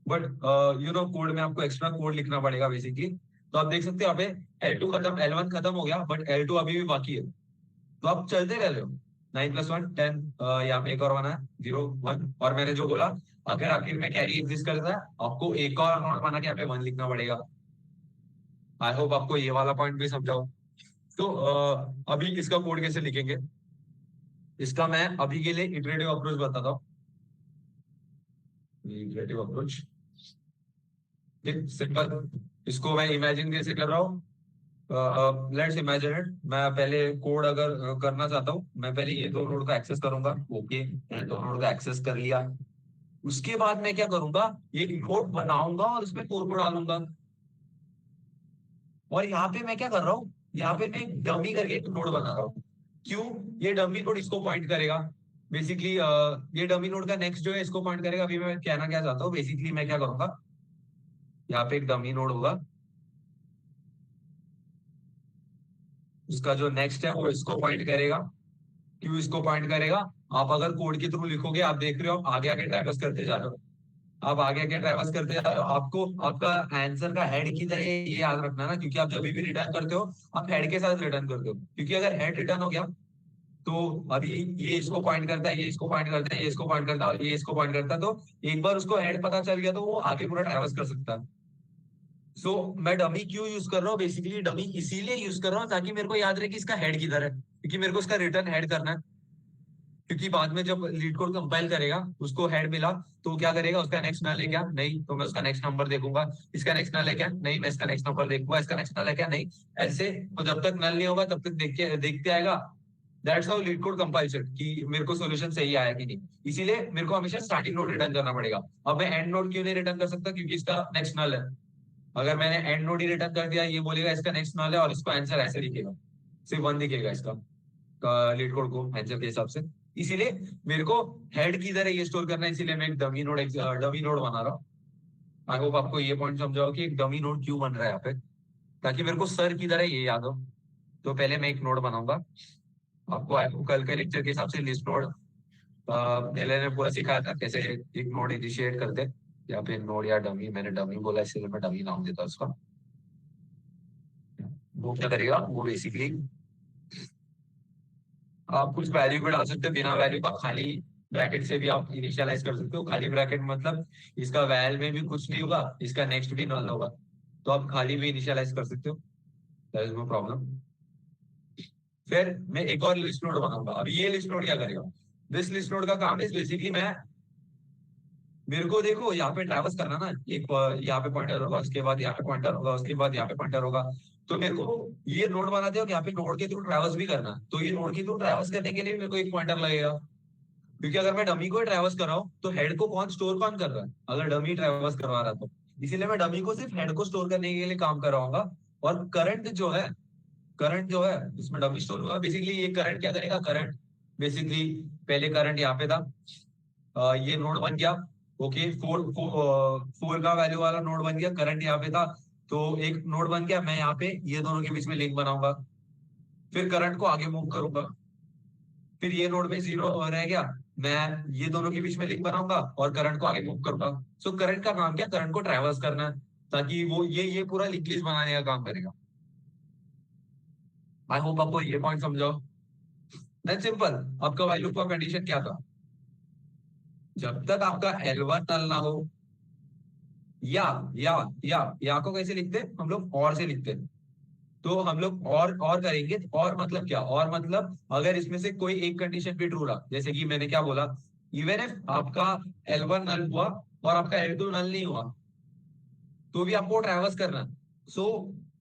बट कोड में आपको एक्स्ट्रा कोड लिखना पड़ेगा बेसिकली। तो आप देख सकते हो यहाँ पे L2 खत्म, L1 खत्म हो गया, बट L2 अभी भी बाकी है। तो आप चलते रह रहे हो। 9 + 1 10, यहाँ पे एक और 1 है 0 1। और मैंने जो बोला, अगर आखिर में कैरी एग्जिस्ट करता है आपको एक और नोट बना के यहाँ पे 1 लिखना पड़ेगा। आई होप आपको ये वाला पॉइंट भी समझाओ। तो अभी इसका कोड कैसे लिखेंगे, इसका मैं अभी के लिए इटरेटिव अप्रोच बताता हूँ। इटरेटिव अप्रोच सिंपल, इसको मैं इमेजिन कैसे कर रहा हूँ। लेट्स इमेजिन इट, मैं पहले कोड अगर करना चाहता हूँ, मैं पहले ये दो नोड को एक्सेस करूंगा। ओके, ये दो नोड को एक्सेस कर लिया। उसके बाद मैं क्या करूंगा, ये कोड बनाऊंगा और उसमें कोड को डालूंगा। और यहाँ पे मैं क्या कर रहा हूँ, यहाँ पे मैं एक डमी करके एक नोड बना रहा हूँ। क्यों, ये डमी नोड इसको पॉइंट करेगा बेसिकली। ये डमी नोड का नेक्स्ट जो है इसको पॉइंट करेगा। अभी मैं कहना क्या चाहता हूँ, बेसिकली मैं क्या करूंगा, यहाँ पे एक डमी नोड होगा, उसका जो नेक्स्ट है वो इसको पॉइंट करेगा। क्यों इसको पॉइंट करेगा, आप अगर कोड के थ्रू लिखोगे, आप देख रहे हो आप आगे आगे ट्रैवर्स करते जा रहे हो। आप आगे आगे ट्रैवर्स करते जा रहे हो, आपको आपका आंसर का हेड की तरह ये याद रखना ना, क्योंकि आप जब भी रिटर्न करते हो आप हेड के साथ रिटर्न करते हो। क्योंकि अगर हेड रिटर्न हो गया तो अभी ये इसको पॉइंट करता है, ये इसको पॉइंट करता है, ये इसको पॉइंट करता है, ये इसको पॉइंट करता है। तो एक बार उसको हेड पता चल गया तो वो आगे पूरा ट्रैवर्स कर सकता है। सो मैं डमी क्यों यूज कर रहा हूँ, बेसिकली डमी इसीलिए यूज कर रहा हूँ ताकि मेरे को याद रहे कि इसका हेड किधर है, क्योंकि मेरे को इसका रिटर्न हेड करना है। क्योंकि बाद में जब लीड कोड कंपाइल करेगा, उसको हेड मिला तो क्या करेगा, उसका नेक्स्ट नल है क्या, नहीं, तो मैं उसका नेक्स्ट नंबर देखूंगा। इसका नेक्स्ट नल है क्या, नहीं, मैं इसका नेक्स्ट नंबर देखूंगा। इसका नेक्स्ट नल है क्या, नहीं, ऐसे। तो जब तक नल नहीं होगा तब तक देखते आएगा। That's how leet code compiles कि मेरे को सोल्यूशन सही आया कि नहीं। इसीलिए मेरे को हमेशा स्टार्टिंग नोड रिटर्न करना पड़ेगा। अब मैं एंड नोड क्यों नहीं रिटर्न कर सकता, क्योंकि इसका नेक्स्ट नल है। अगर मैंने एंड नोड ही रिटर्न कर दिया, ये बोलेगा इसका नेक्स्ट नल है और इसको आंसर ऐसे दिखेगा, सिर्फ 1 दिखेगा इसका लीड कोड को आंसर के हिसाब से। इसीलिए मेरे को हेड की तरह ये स्टोर करना है, इसीलिए मैं एक डमी नोड बना रहा हूँ। आई होप आपको ये पॉइंट समझाओ कि एक डमी नोड क्यों बन रहा है यहाँ पे, ताकि मेरे को सर की तरह ये याद हो। तो पहले मैं एक नोड बनाऊंगा। आपको आई होप कल के लेक्चर के हिसाब से लिस्ट नोड पहले ने पूरा सिखाया था कैसे एक नोड इनिशिएट करते। यहाँ पे नोड या डमी, मैंने डमी बोला इसलिए मैं डमी नाम देता उसका। वो क्या करेगा, वो बेसिकली आप कुछ वैल्यू भी डाल सकते हो, बिना वैल्यू का खाली ब्रैकेट से भी आप इनिशियलाइज कर सकते हो। खाली ब्रैकेट मतलब इसका वैल में भी कुछ नहीं होगा, इसका नेक्स्ट भी नल होगा, तो आप खाली भी इनिशियलाइज कर सकते हो, दैट इज नो प्रॉब्लम। फिर मैं एक और लिस्ट नोड बनाऊंगा। अब ये लिस्ट नोड क्या करेगा, दिस लिस्ट नोड का काम है बेसिकली मैं, मेरे को देखो यहाँ पे ट्रैवर्स करना ना, एक यहाँ पे पॉइंटर होगा, उसके बाद यहाँ पे पॉइंटर होगा, उसके बाद यहाँ पे पॉइंटर होगा। तो मेरे को ये नोड बनाते हो कि यहाँ पे नोड के थ्रू ट्रैवर्स भी करना, तो ये नोड के थ्रू ट्रैवर्स करने के लिए मेरे को एक पॉइंटर लगेगा। क्योंकि अगर मैं डमी को ट्रैवर्स कर रहा हूँ तो हेड को कौन कर रहा है, अगर डमी ट्रैवर्स करवा रहा तो। इसीलिए मैं डमी को सिर्फ हेड को स्टोर करने के लिए काम करवाऊंगा। और करंट जो है इसमें डमी स्टोर होगा। बेसिकली ये करंट क्या करेगा, करंट बेसिकली पहले करंट यहाँ पे था, ये नोड बन गया। ओके, 4 का वैल्यू वाला नोड बन गया, करंट यहाँ पे था तो एक नोड बन गया। मैं यहाँ पे ये दोनों के बीच में लिंक बनाऊंगा, फिर करंट को आगे मूव करूंगा, फिर ये नोड पे 0 रह गया, मैं ये दोनों के बीच में लिंक बनाऊंगा और करंट को आगे मूव करूंगा। सो करंट का काम क्या, करंट को ट्रैवर्स करना है, ताकि वो ये पूरा लिंक लिस्ट बनाने का काम करेगा। आई होप आपको ये पॉइंट समझाओ। देन सिंपल, आपका व्हाइल लूप का कंडीशन क्या था, जब तक आपका L1 नल ना हो, या को कैसे लिखते हैं हम लोग? और से लिखते हैं। तो हम लोग और करेंगे। और मतलब क्या? और मतलब अगर इसमें से कोई एक कंडीशन भी ट्रू रहा, जैसे कि मैंने क्या बोला, इवन इफ आपका L1 नल हुआ और आपका L2 नल नहीं हुआ, तो भी आपको ट्रैवर्स करना है। सो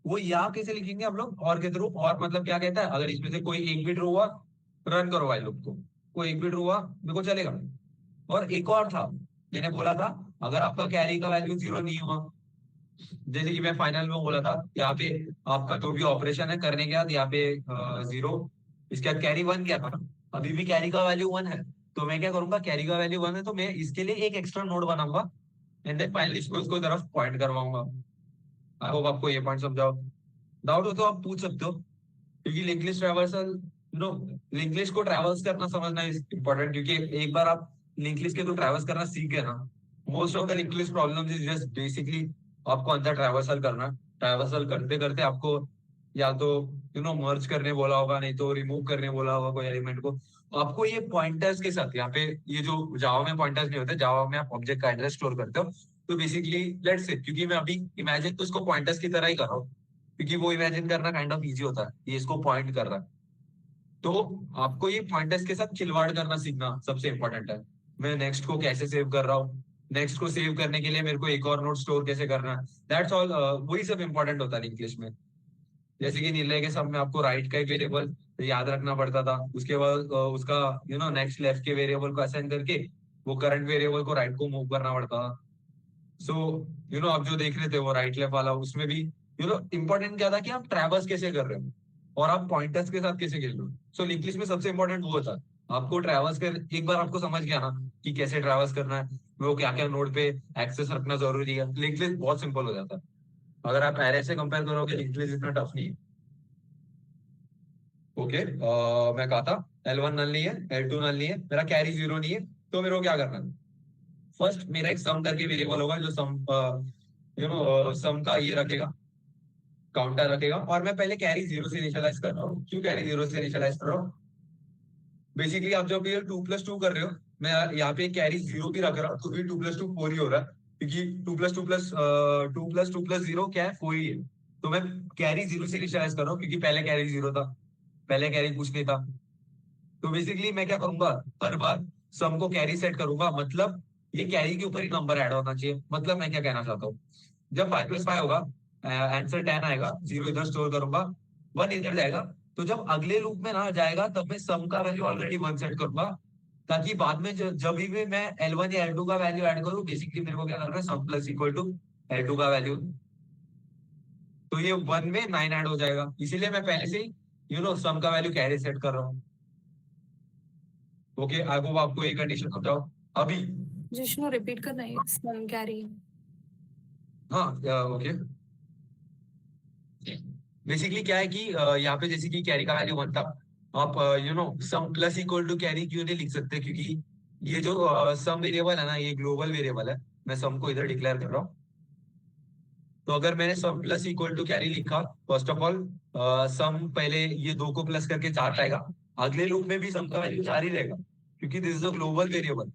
वो या कैसे लिखेंगे हम लोग? और के थ्रू। और मतलब क्या कहता है, अगर इसमें से कोई एक भी ट्रू हुआ, रन करो वाइल लूप को। कोई एक भी ट्रू हुआ मेरे को चलेगा। और एक और था, मैंने बोला था अगर आपका कैरी का वैल्यू 0 नहीं हुआ, जैसे कि मैं फाइनल में बोला था, यहाँ पे आपका जो भी ऑपरेशन है करने के बाद यहाँ पे 0, इसके बाद कैरी 1 क्या था, अभी भी कैरी का वैल्यू 1 है। तो मैं क्या करूंगा, कैरी का वैल्यू 1 है तो मैं इसके लिए एक एक्स्ट्रा नोड बनाऊंगा एंड देन फाइनली इसको उसको तरफ पॉइंट करवाऊंगा। आई होप आपको ये पॉइंट समझाओ। डाउट हो तो आप पूछ सकते हो, क्योंकि link list traversal, no, link list को ट्रैवर्स करना समझना इज इंपॉर्टेंट, क्योंकि एक बार आप लिंक लिस्ट के तो ट्रैवर्स करना सीख गए ना, most of the link list problems is just basically आपको अंदर ट्रैवर्सल करना। ट्रैवर्सल करते करते आपको या तो मर्ज करने बोला होगा, नहीं तो रिमूव करने बोला होगा कोई एलिमेंट को। आपको ये पॉइंटर्स के साथ, यहाँ पे ये जो जावा में पॉइंटर्स नहीं होते, जावा में आप ऑब्जेक्ट का एड्रेस स्टोर करते हो, तो बेसिकली लेट्स से, क्योंकि मैं अभी इमेजिन तो इसको पॉइंटर्स की तरह ही कर रहा हूँ, क्योंकि वो इमेजिन करना काइंड ऑफ इजी होता है, ये इसको पॉइंट कर रहा है। तो आपको ये पॉइंटर्स के साथ खिलवाड़ करना सीखना सबसे इंपॉर्टेंट है। मैं नेक्स्ट को कैसे सेव कर रहा हूँ, नेक्स्ट को सेव करने के लिए मेरे को एक और नोट स्टोर कैसे करना है, दैट्स ऑल। वही सब इंपॉर्टेंट होता है इंग्लिश में। जैसे कि निर्णय के सब में आपको राइट का एक वेरिएबल याद रखना पड़ता था, उसके बाद उसका नेक्स्ट लेफ्ट के वेरिएबल को असाइन करके वो करंट वेरिएबल को राइट को मूव करना पड़ता था। सो आप जो देख रहे थे वो राइट लेफ्ट वाला, उसमें भी इंपॉर्टेंट क्या था कि आप ट्रैवर्स कैसे कर रहे हो और आप पॉइंटर्स के साथ कैसे खेल रहे हो। सो लिंक लिस्ट में सबसे इंपॉर्टेंट वो था, आपको ट्रैवर्स कर, एक बार आपको समझ गया ना कि कैसे ट्रैवर्स करना है, वो क्या क्या नोड पे एक्सेस रखना जरूरी है, लिंक लिस्ट बहुत सिंपल हो जाता है। अगर आप एरे से कंपेयर करोगे, लिंक लिस्ट इतना टफ नहीं है। ओके, मैं कहा था L1 नल नहीं है, L2 नल नहीं है, मेरा कैरी 0 नहीं है, तो मेरे को क्या करना है? फर्स्ट मेरा एक सम करके वेरिएबल होगा जो सम सम का ये रखेगा, काउंटर रखेगा, और मैं पहले कैरी 0 से इनिशियलाइज कर रहा हूँ। क्यों कैरी 0 से इनिशियलाइज कर रहा हूँ? बेसिकली आप जब ये 2+2 कर रहे हो, मैं यहाँ पे कैरी 0 भी रख रहा हूँ, तो भी 2+2 4 ही हो रहा है, क्योंकि 2+2+2+2+0 क्या है? 4 ही है। तो मैं कैरी 0 से इनिशियलाइज कर रहा हूँ, क्योंकि पहले कैरी 0 था, पहले कैरी कुछ नहीं था। तो बेसिकली मैं क्या करूंगा, हर बार सम को कैरी सेट करूंगा, मतलब ये कैरी के ऊपर ही नंबर ऐड होना चाहिए। मतलब मैं क्या कहना चाहता हूँ, जब 5+5 होगा, आंसर 10 आएगा, 0 इधर स्टोर करूंगा, 1 इधर जाएगा, तो जब अगले लूप में ना जाएगा तब मैं सम का वैल्यू ऑलरेडी 1 सेट करूंगा, ताकि बाद में जब भी मैं L1 या L2 का वैल्यू ऐड करूँ, बेसिकली मेरे को क्या करना है, सम प्लस इक्वल टू L2 का वैल्यू, तो ये 1 में 9 ऐड हो जाएगा। इसीलिए मैं पहले से ही सम का वैल्यू कैरी सेट कर रहा हूँ। ओके, आई होप आपको ये कंडीशन समझाओ अभी। जिष्णु रिपीट करना है सम कैरी। हाँ, ओके। बेसिकली क्या है कि यहाँ पे जैसे कि कैरी का वैल्यू 1 था, आप सम प्लस इक्वल टू कैरी क्यों नहीं लिख सकते, क्योंकि ये जो सम वेरिएबल है ना, ये ग्लोबल वेरिएबल है, मैं सम को इधर डिक्लेयर कर रहा हूँ। तो अगर मैंने सम प्लस इक्वल टू कैरी लिखा, फर्स्ट ऑफ ऑल सम पहले ये 2 को प्लस करके 4 आएगा, अगले लूप में भी सम का वैल्यू 4 ही रहेगा, क्योंकि this is a global variable.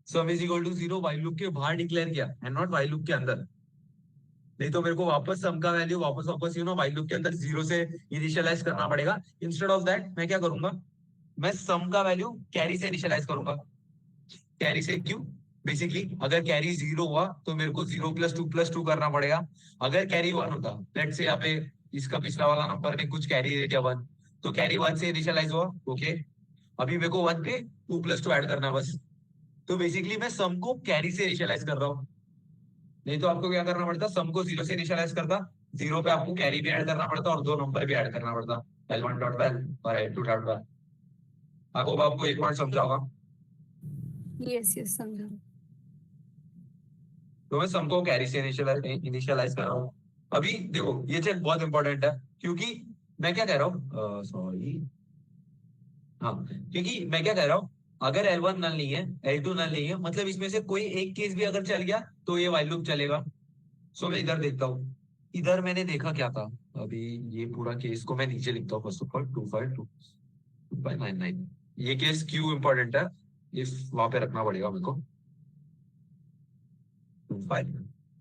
Sum is equal to 0 while loop के बाहर डिक्लेयर किया एंड नॉट व्हाइल लूप के अंदर। नहीं तो मेरे को वापस सम का वैल्यू वापस वापस व्हाइल लूप के अंदर 0 से इनिशियलाइज करना पड़ेगा। इंस्टेड ऑफ दैट मैं क्या करूंगा, मैं सम का वैल्यू कैरी से इनिशियलाइज करूंगा। कैरी से क्यों? बेसिकली अगर कैरी 0 हुआ तो मेरे को 0+2+2 करना पड़ेगा। अगर कैरी 1 होता, लेट्स से यहाँ पे इसका पिछला वाला नंबर ने कुछ कैरी दे दिया 1, तो कैरी 1 से इनिशियलाइज हुआ। ओके, अभी मेरे को 1 पे 2+2 ऐड करना है बस। तो बेसिकली मैं सम को कैरी से इनिशियलाइज कर रहा हूँ। नहीं तो आपको क्या करना पड़ता, सम को 0 से इनिशियलाइज करता, 0 पे आपको कैरी भी ऐड करना पड़ता और 2 नंबर भी ऐड करना पड़ता, L1.1 और L2.1। आपको एक पॉइंट समझा होगा। यस यस समझा। तो मैं सम को कैरी से इनिशियलाइज कर रहा हूँ। अभी देखो ये चेक बहुत इंपॉर्टेंट है, क्योंकि मैं क्या कह रहा हूँ, सॉरी, हाँ, क्योंकि मैं क्या कह रहा हूँ, अगर L1 नल नहीं है, L2 नल नहीं है, मतलब इसमें से कोई एक केस भी अगर चल गया तो ये व्हाइल लूप चलेगा। सो मैं इधर देखता हूँ, इधर मैंने देखा क्या था, अभी ये पूरा केस को मैं नीचे लिखता हूँ। फर्स्ट ऑफ ऑल 252.99, ये केस क्यों इंपॉर्टेंट है, इस वहां पे रखना पड़ेगा मेरे को। 25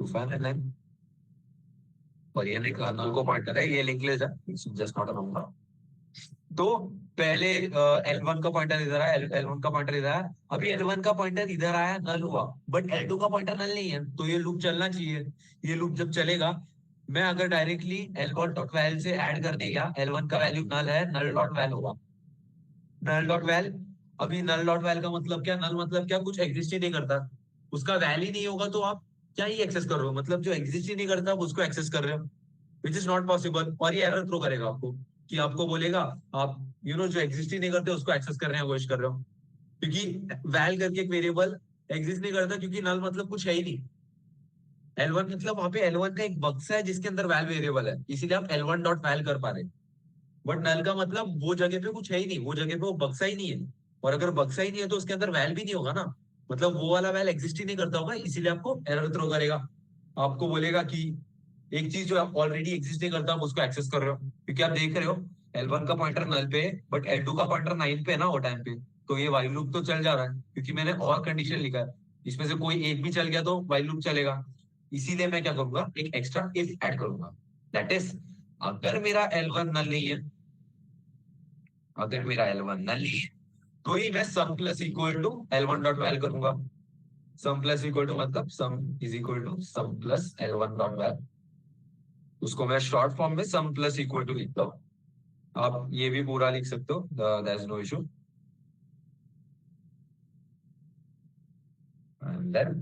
तूफान है और ये नल को पॉइंटर है, ये लिंक ले जा, जस्ट नॉट अ नंबर। तो पहले L1 का पॉइंटर इधर आया, L1 का पॉइंटर इधर आया, अभी L1 का पॉइंटर इधर आया, नल हुआ, बट L2 का पॉइंटर नल नहीं है, तो ये लूप चलना चाहिए। ये लूप जब चलेगा, मैं अगर डायरेक्टली L1 डॉट वैल से ऐड कर दिया, L1 का वैल्यू नल है, नल डॉट वैल होगा, नल डॉट वैल। अभी नल डॉट वैल का मतलब क्या, नल मतलब क्या, कुछ एग्जिस्ट ही नहीं करता, उसका वैल ही नहीं होगा, तो आप क्या ही एक्सेस कर रहे हो, मतलब जो एग्जिस्ट ही नहीं करता आप उसको एक्सेस कर रहे हो, विच इज नॉट पॉसिबल। और ये एरर थ्रो करेगा आपको, कि आपको बोलेगा आप जो एग्जिस्ट ही नहीं करते उसको एक्सेस करने की कोशिश कर रहे हो, क्योंकि वैल करके एक वेरिएबल एग्जिस्ट नहीं करता, क्योंकि नल मतलब कुछ है ही नहीं। L1 मतलब वहां पे L1 का एक बक्सा है जिसके अंदर वैल वेरिएबल है, इसीलिए आप L1 डॉट वैल कर पा रहे हैं। बट नल का मतलब वो जगह पे कुछ है ही नहीं, वो जगह पे वो बक्सा ही नहीं है, और अगर बक्सा ही नहीं है तो उसके अंदर वैल भी नहीं होगा ना, मतलब वो वाला वैल एग्जिस्ट ही नहीं करता होगा, इसीलिए आपको एरर थ्रो करेगा। आपको बोलेगा कि एक चीज जो ऑलरेडी एग्जिस्ट नहीं करता आप उसको एक्सेस कर रहे हो, क्योंकि आप देख रहे हो L1 का पॉइंटर नल पे, बट L2 का पॉइंटर 9 पे है ना वो टाइम पे, तो ये वाइल लूप तो चल जा रहा है, क्योंकि मैंने और कंडीशन लिखा है, इसमें से कोई एक भी चल गया तो वाइल लूप चलेगा। इसीलिए मैं क्या करूंगा, एक एक्स्ट्रा इफ ऐड करूंगा, दैट इज अगर मेरा L1 नल नहीं है, अगर मेरा L1 नल नहीं है, तो ही मैं sum plus equal to L1 dot val करूंगा। सम प्लस इक्वल टू मतलब sum is equal to sum plus L1 dot val, उसको मैं शॉर्ट फॉर्म में सम प्लस इक्वल टू लिखता हूँ। आप ये भी पूरा लिख सकते हो, that is no issue. And then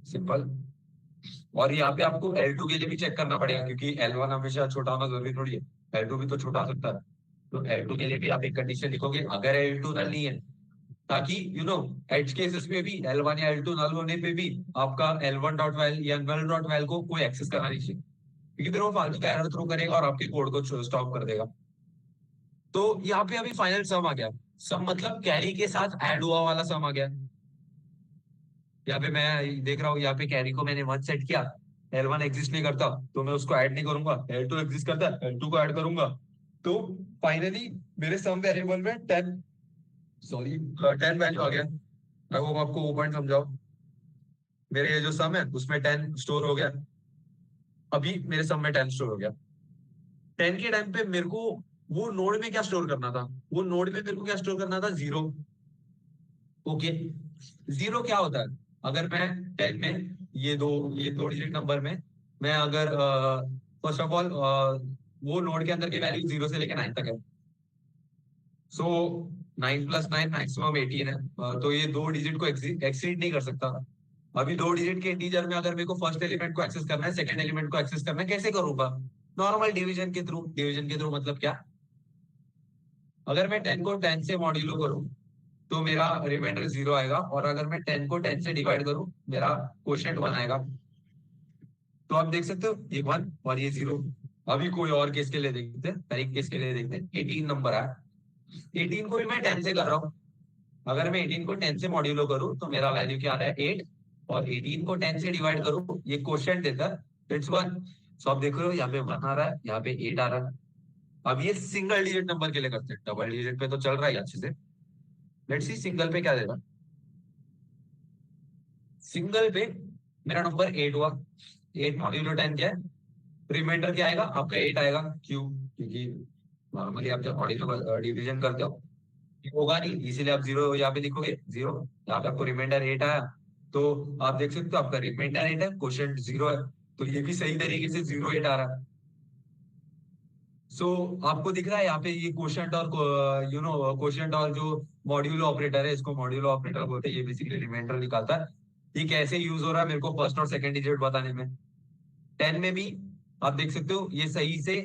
simple. और यहाँ पे आपको L2 के लिए भी चेक करना पड़ेगा, क्योंकि L1 हमेशा छोटा होना जरूरी थोड़ी है, L2 भी तो छोटा हो सकता है। तो L2 के लिए भी आप एक कंडीशन लिखोगे, अगर L2 नल नहीं है, ताकि एज केसेस में भी L1 या L2 नल होने पे भी आपका L1 डॉट वैल या नल डॉट वैल को कोई एक्सेस करना नहीं चाहिए, क्योंकि फिर वो फालतू का एरर थ्रो करेगा और आपके कोड को स्टॉप कर देगा। तो यहाँ पे अभी फाइनल सम आ गया, सम मतलब कैरी के साथ ऐड हुआ वाला सम आ गया। यहाँ पे मैं देख रहा हूँ, यहाँ पे कैरी को मैंने 1 सेट किया, L1 एग्जिस्ट नहीं करता तो मैं उसको ऐड नहीं करूंगा, L2 एग्जिस्ट करता है L2 को ऐड करूंगा, तो फाइनली मेरे सम वेरिएबल में 10 वैल्यू आ गया। आई होप आपको वो पॉइंट समझाओ। मेरे ये जो सम है उसमें 10 स्टोर हो गया, अभी मेरे सम में 10 स्टोर हो गया। 10 के टाइम पे मेरे को वो नोड में क्या स्टोर करना था, वो नोड में मेरे को क्या स्टोर करना था, 0। ओके, 0 क्या होता है, अगर मैं 10 में ये दो डिजिट नंबर में मैं अगर फर्स्ट ऑफ ऑल वो नोड के अंदर की वैल्यू 0 से लेकर 9 तक है, सो 9 प्लस 9 मैक्सिमम 18 है, तो ये दो डिजिट को एक्सीड नहीं कर सकता। अभी दो डिजिट के इंटीजर में अगर मेरे को फर्स्ट एलिमेंट को एक्सेस करना है, सेकंड एलिमेंट को एक्सेस करना है, कैसे करूंगा, नॉर्मल डिवीजन के थ्रू। डिवीजन के थ्रू मतलब क्या, अगर मैं 10 को 10 से मॉड्यूलो करूं तो मेरा रिमाइंडर 0 आएगा, और अगर मैं 10 को 10 से डिवाइड करूं मेरा क्वोशिएंट 1 आएगा। तो आप देख सकते हो ये 1 और ये 0। अभी कोई और केस के लिए देखते हैं, पहले केस के लिए देखते हैं। 18 नंबर आया, 18 को भी मैं 10 से कर रहा हूँ, अगर मैं 18 को 10 से मॉड्यूलो करूं तो मेरा वैल्यू क्या आ रहा है, 8, और 18 को 10 से डिवाइड करूं ये क्वोशिएंट देता है, इट्स 1। सो आप देख रहे हो यहाँ पे 1 आ रहा है, यहाँ पे 8 आ रहा है। अब ये सिंगल डिजिट नंबर के लिए करते हैं, डबल डिजिट पे तो चल रहा है अच्छे से। लेट्स सी सिंगल पे क्या देगा। सिंगल पे मेरा नंबर 8 हुआ, 8 मॉड्यूलो 10 क्या है, रिमाइंडर क्या आएगा आपका, 8 आएगा। क्यों, क्योंकि नॉर्मली आप जब मॉड्यूलो डिवीजन करते हो होगा नहीं, इसीलिए आप 0 यहाँ पे लिखोगे, 0। यहाँ पे आपको रिमाइंडर 8 आया, तो आप देख सकते हो आपका रिमाइंडर 8 है, क्वोशिएंट 0 है, तो ये भी सही तरीके से 0 8 आ रहा है। सो आपको दिख रहा है यहाँ पे ये क्वोशिएंट और क्वोशिएंट और जो मॉड्यूलो ऑपरेटर है, इसको मॉड्यूलो ऑपरेटर बोलते हैं, ये बेसिकली रिमाइंडर निकालता है। ये कैसे यूज हो रहा है मेरे को फर्स्ट और सेकंड डिजिट बताने में। 10 में भी आप देख सकते हो ये सही से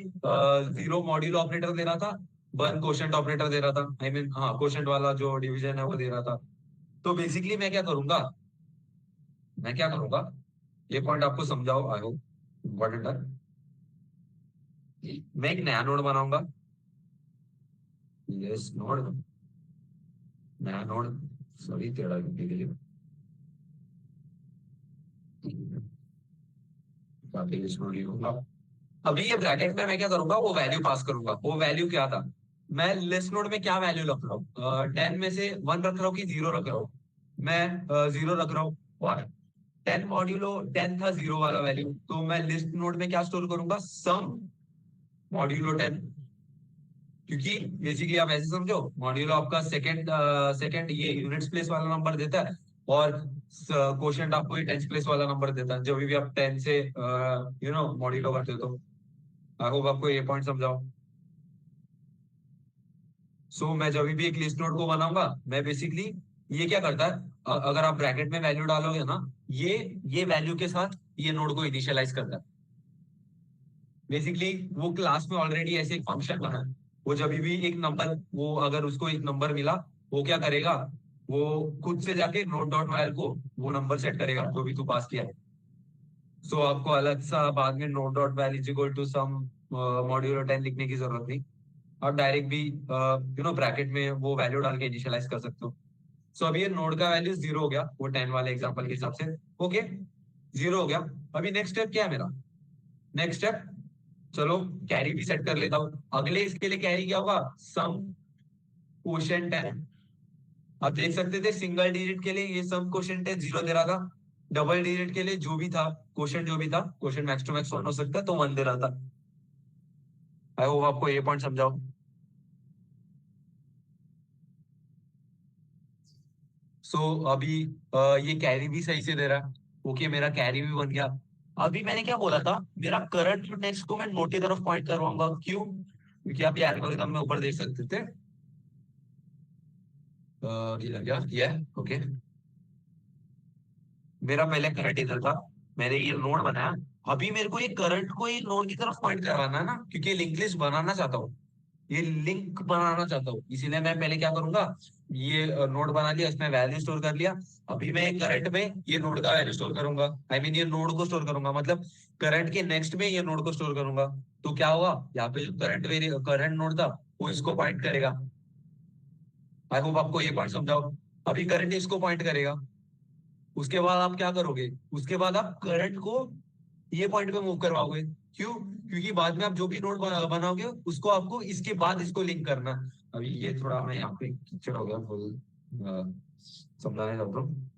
0 मॉड्यूलो ऑपरेटर दे रहा था, 1 क्वोशिएंट ऑपरेटर दे रहा था, आई मीन हाँ क्वोशिएंट वाला जो डिवीजन है वो दे रहा था। तो बेसिकली मैं क्या करूंगा, ये पॉइंट आपको समझाओ, आई होप इम्पोर्टेंट है। मैं एक नया नोड बनाऊंगा, यस नोड, नया नोड, सॉरी टेढ़ा लिखने के लिए अभी ये ब्रैकेट में मैं क्या करूंगा, वो वैल्यू पास करूंगा। वो वैल्यू क्या था, मैं लिस्ट नोड में क्या वैल्यू रख रहा हूँ, 10 में से 1 रख रहा हूँ कि 0 रख रहा हूँ, मैं 0 रख रहा हूँ। 10 मॉड्यूलो 10 था 0 वाला वैल्यू, तो मैं लिस्ट नोड में क्या स्टोर करूंगा, सम मॉड्यूलो 10, क्योंकि बेसिकली आप ऐसे समझो, मॉड्यूलो आपका सेकंड ये यूनिट्स प्लेस वाला नंबर देता है, और क्वोशिएंट आपको ये टेंस प्लेस वाला नंबर देता है, जब भी आप 10 से मॉड्यूलो करते हो। तो आई होप आपको ये पॉइंट समझाओ। सो मैं जब भी एक लिस्ट नोड को बनाऊंगा, मैं बेसिकली ये क्या करता है, अगर आप ब्रैकेट में वैल्यू डालोगे ना, ये वैल्यू के साथ ये नोड को इनिशियलाइज करता है। बेसिकली वो क्लास में ऑलरेडी ऐसे एक फंक्शन बना है, वो जब भी एक नंबर, वो अगर उसको एक नंबर मिला, वो क्या करेगा, वो खुद से जाके नोड डॉट वाइल को वो नंबर सेट करेगा जो भी तू पास किया है। सो आपको अलग सा बाद में node dot val is equal to sum modulo 10 लिखने की जरूरत नहीं, आप डायरेक्ट भी ब्रैकेट में वो वैल्यू डाल के इनिशियलाइज कर सकते हो। सो अभी ये नोड का वैल्यू 0 हो गया, वो 10 वाले एग्जांपल के हिसाब से। ओके, 0 हो गया। अभी नेक्स्ट स्टेप क्या है मेरा, नेक्स्ट स्टेप, चलो कैरी भी सेट कर लेता हूँ। अगले इसके लिए कैरी क्या होगा, सम क्वोशिएंट 10। आप देख सकते थे सिंगल डिजिट के लिए ये सम क्वोशिएंट 10 0 दे रहा था, डबल डिजिट के लिए जो भी था क्वोशिएंट, जो भी था क्वोशिएंट मैक्स टू मैक्स 1 हो सकता है, तो 1 दे रहा था। आई होप आपको ये पॉइंट समझाओ। सो अभी ये कैरी भी सही से दे रहा है। ओके, मेरा कैरी भी बन गया। अभी मैंने क्या बोला था, मेरा करंट नेक्स्ट को मैं नोट की तरफ पॉइंट करवाऊंगा, क्यों, क्योंकि आप ये एल्गोरिथम में ऊपर देख सकते थे। ये लग गया, ये ओके, मेरा पहले करंट इधर था, मैंने ये नोड बनाया। अभी मेरे को ये करंट को ये नोड की तरफ पॉइंट करवाना है ना, क्योंकि लिंक लिस्ट बनाना चाहता हूँ, ये लिंक बनाना चाहता हूँ, इसीलिए मैं पहले क्या करूंगा, ये नोड बना लिया, इसमें वैल्यू स्टोर कर लिया। अभी मैं करंट में ये नोड का वैल्यू स्टोर करूंगा, आई मीन ये नोड को स्टोर करूंगा, मतलब करंट के नेक्स्ट में ये नोड को स्टोर करूंगा। तो क्या होगा, यहाँ पे जो करंट नोड था वो इसको पॉइंट करेगा। आई होप आपको ये पॉइंट समझाओ। अभी करंट इसको पॉइंट करेगा, उसके बाद आप क्या करोगे, उसके बाद आप करंट को ये पॉइंट पे मूव करवाओगे। क्यों, क्योंकि बाद में आप जो भी नोड बनाओगे उसको आपको इसके बाद इसको लिंक करना। अभी ये थोड़ा मैं यहाँ पे कीचड़ हो गया, फुल समझाने लगता हूँ।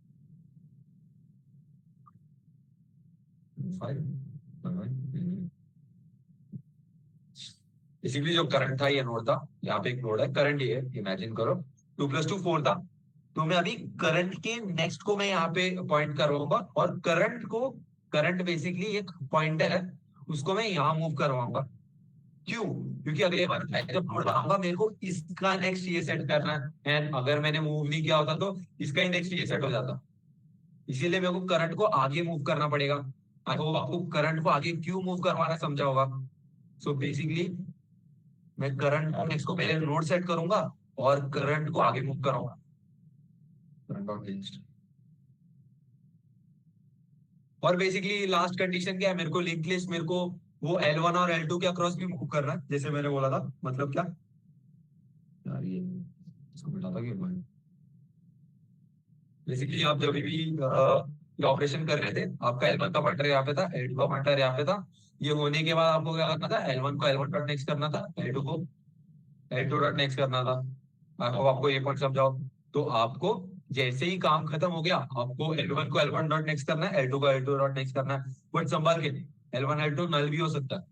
इसीलिए जो करंट था ये नोड था, यहाँ पे एक नोड है, करंट ये है, इमेजिन करो 2 + 2 4 था, तो मैं अभी करंट के नेक्स्ट को मैं यहाँ पे पॉइंट करवाऊंगा, और करंट बेसिकली एक पॉइंटर है, उसको मैं यहाँ मूव करवाऊंगा। क्यों, क्योंकि अगले बार मैं जब नोड बनाऊंगा मेरे को इसका नेक्स्ट ये सेट करना है, एंड अगर मैंने मूव नहीं किया होता तो इसका ही नेक्स्ट ये सेट हो जाता, इसीलिए मेरे को करंट को आगे मूव करना पड़ेगा। आई होप आपको करंट को आगे क्यों मूव करवाना समझा होगा। सो बेसिकली मैं करंट नेक्स्ट को पहले नोड सेट करूंगा और करंट को आगे मूव कराऊंगा। और बेसिकली लास्ट कंडीशन क्या है, मेरे को लिंक लिस्ट, मेरे को वो L1 और L2 के अक्रॉस भी मूव करना है, जैसे मैंने बोला था। मतलब क्या यार, ये समझ आता कि बेसिकली आप जब भी ऑपरेशन कर रहे थे, आपका L1 का पॉइंटर यहाँ पे था, L2 का पॉइंटर यहाँ पे था, ये होने के बाद आपको क्या करना था, L1 को L1 डॉट नेक्स्ट करना था, L2 को L2 डॉट नेक्स्ट करना था। आपको ये पॉइंट समझाओ। तो आपको जैसे ही काम खत्म हो गया, आपको L1 को L1 डॉट नेक्स्ट करना है, L2 को L2 डॉट नेक्स्ट करना है, बट संभाल के, L1 L2 नल भी हो सकता है,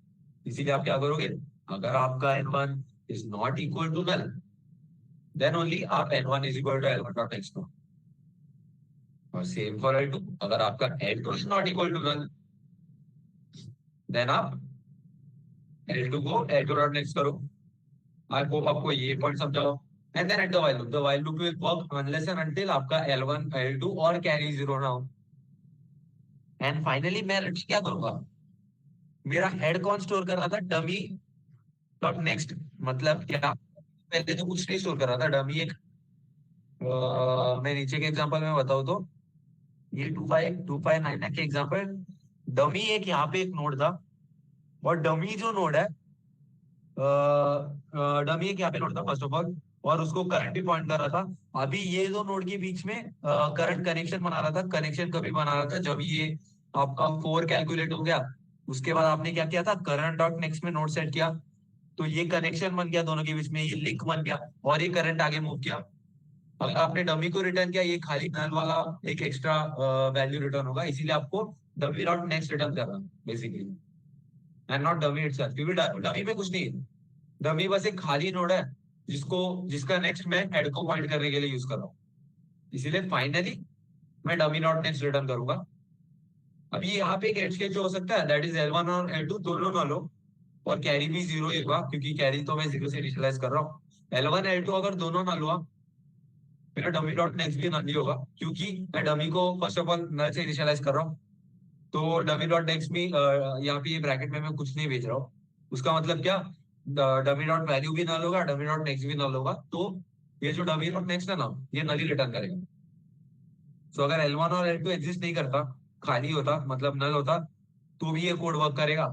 इसीलिए आप क्या करोगे, अगर आपका L1 is not equal to null, then only आप L1 is equal to L1 dot next करो। और सेम फॉर L2, अगर आपका L2 is not equal to null, then आप L2 को L2 डॉट नेक्स्ट करो। आई होप आपको ये पॉइंट समझाओ। And then at the while loop will work unless and until आपका L1 L2 और कैरी 0 ना हो। एंड फाइनली मैं क्या करूंगा, मेरा हेड कौन स्टोर कर रहा था, डमी डॉट नेक्स्ट, मतलब क्या, पहले तो कुछ नहीं स्टोर कर रहा था, डमी एक मैं नीचे के एग्जांपल में बताऊं तो ये 259 के एग्जांपल, डमी एक यहाँ पे एक नोड था, और डमी जो नोड है, डमी एक यहाँ पे नोड था फर्स्ट ऑफ ऑल, और उसको करंट भी पॉइंट कर रहा था। अभी ये दो नोड के बीच में करंट कनेक्शन बना रहा था। कनेक्शन कभी बना रहा था, जब ये आपका 4 कैलकुलेट हो गया, उसके बाद आपने क्या किया था, करंट डॉट नेक्स्ट में नोड सेट किया, तो ये कनेक्शन बन गया दोनों के बीच में, ये लिंक बन गया, और ये करंट आगे मूव किया। अगर आपने डमी को रिटर्न किया, ये खाली नल वाला एक एक्स्ट्रा वैल्यू रिटर्न होगा, इसीलिए आपको डमी डॉट नेक्स्ट रिटर्न करना basically, and not dummy itself, क्योंकि डमी में कुछ नहीं है। डमी बस एक खाली नोड है जिसका नेक्स्ट मैं हेड को पॉइंट करने के लिए यूज कर रहा हूँ, इसीलिए फाइनली मैं डमी डॉट नेक्स्ट रिटर्न करूंगा। अभी यहाँ पे एक एज केस हो सकता है, दैट इज L1 और L2 दोनों नल हो, और कैरी भी 0 ही होगा, क्योंकि कैरी तो मैं 0 से इनिशियलाइज कर रहा हूँ। L1 L2 अगर दोनों नल हुआ, मेरा डमी डॉट नेक्स्ट भी नल ही होगा, क्योंकि मैं डमी को फर्स्ट ऑफ ऑल नल से इनिशियलाइज कर रहा हूँ। तो डमी डॉट नेक्स्ट में यहाँ पे ये ब्रैकेट में मैं कुछ नहीं भेज रहा हूँ, उसका मतलब क्या, डमी डॉट वैल्यू भी नल होगा, डमी डॉट नेक्स्ट भी नल होगा, तो ये जो डमी डॉट नेक्स्ट है ना, ये नल ही रिटर्न करेगा। सो अगर L1 और L2 एग्जिस्ट नहीं करता, खाली होता मतलब नल होता, तो भी ये कोड वर्क करेगा।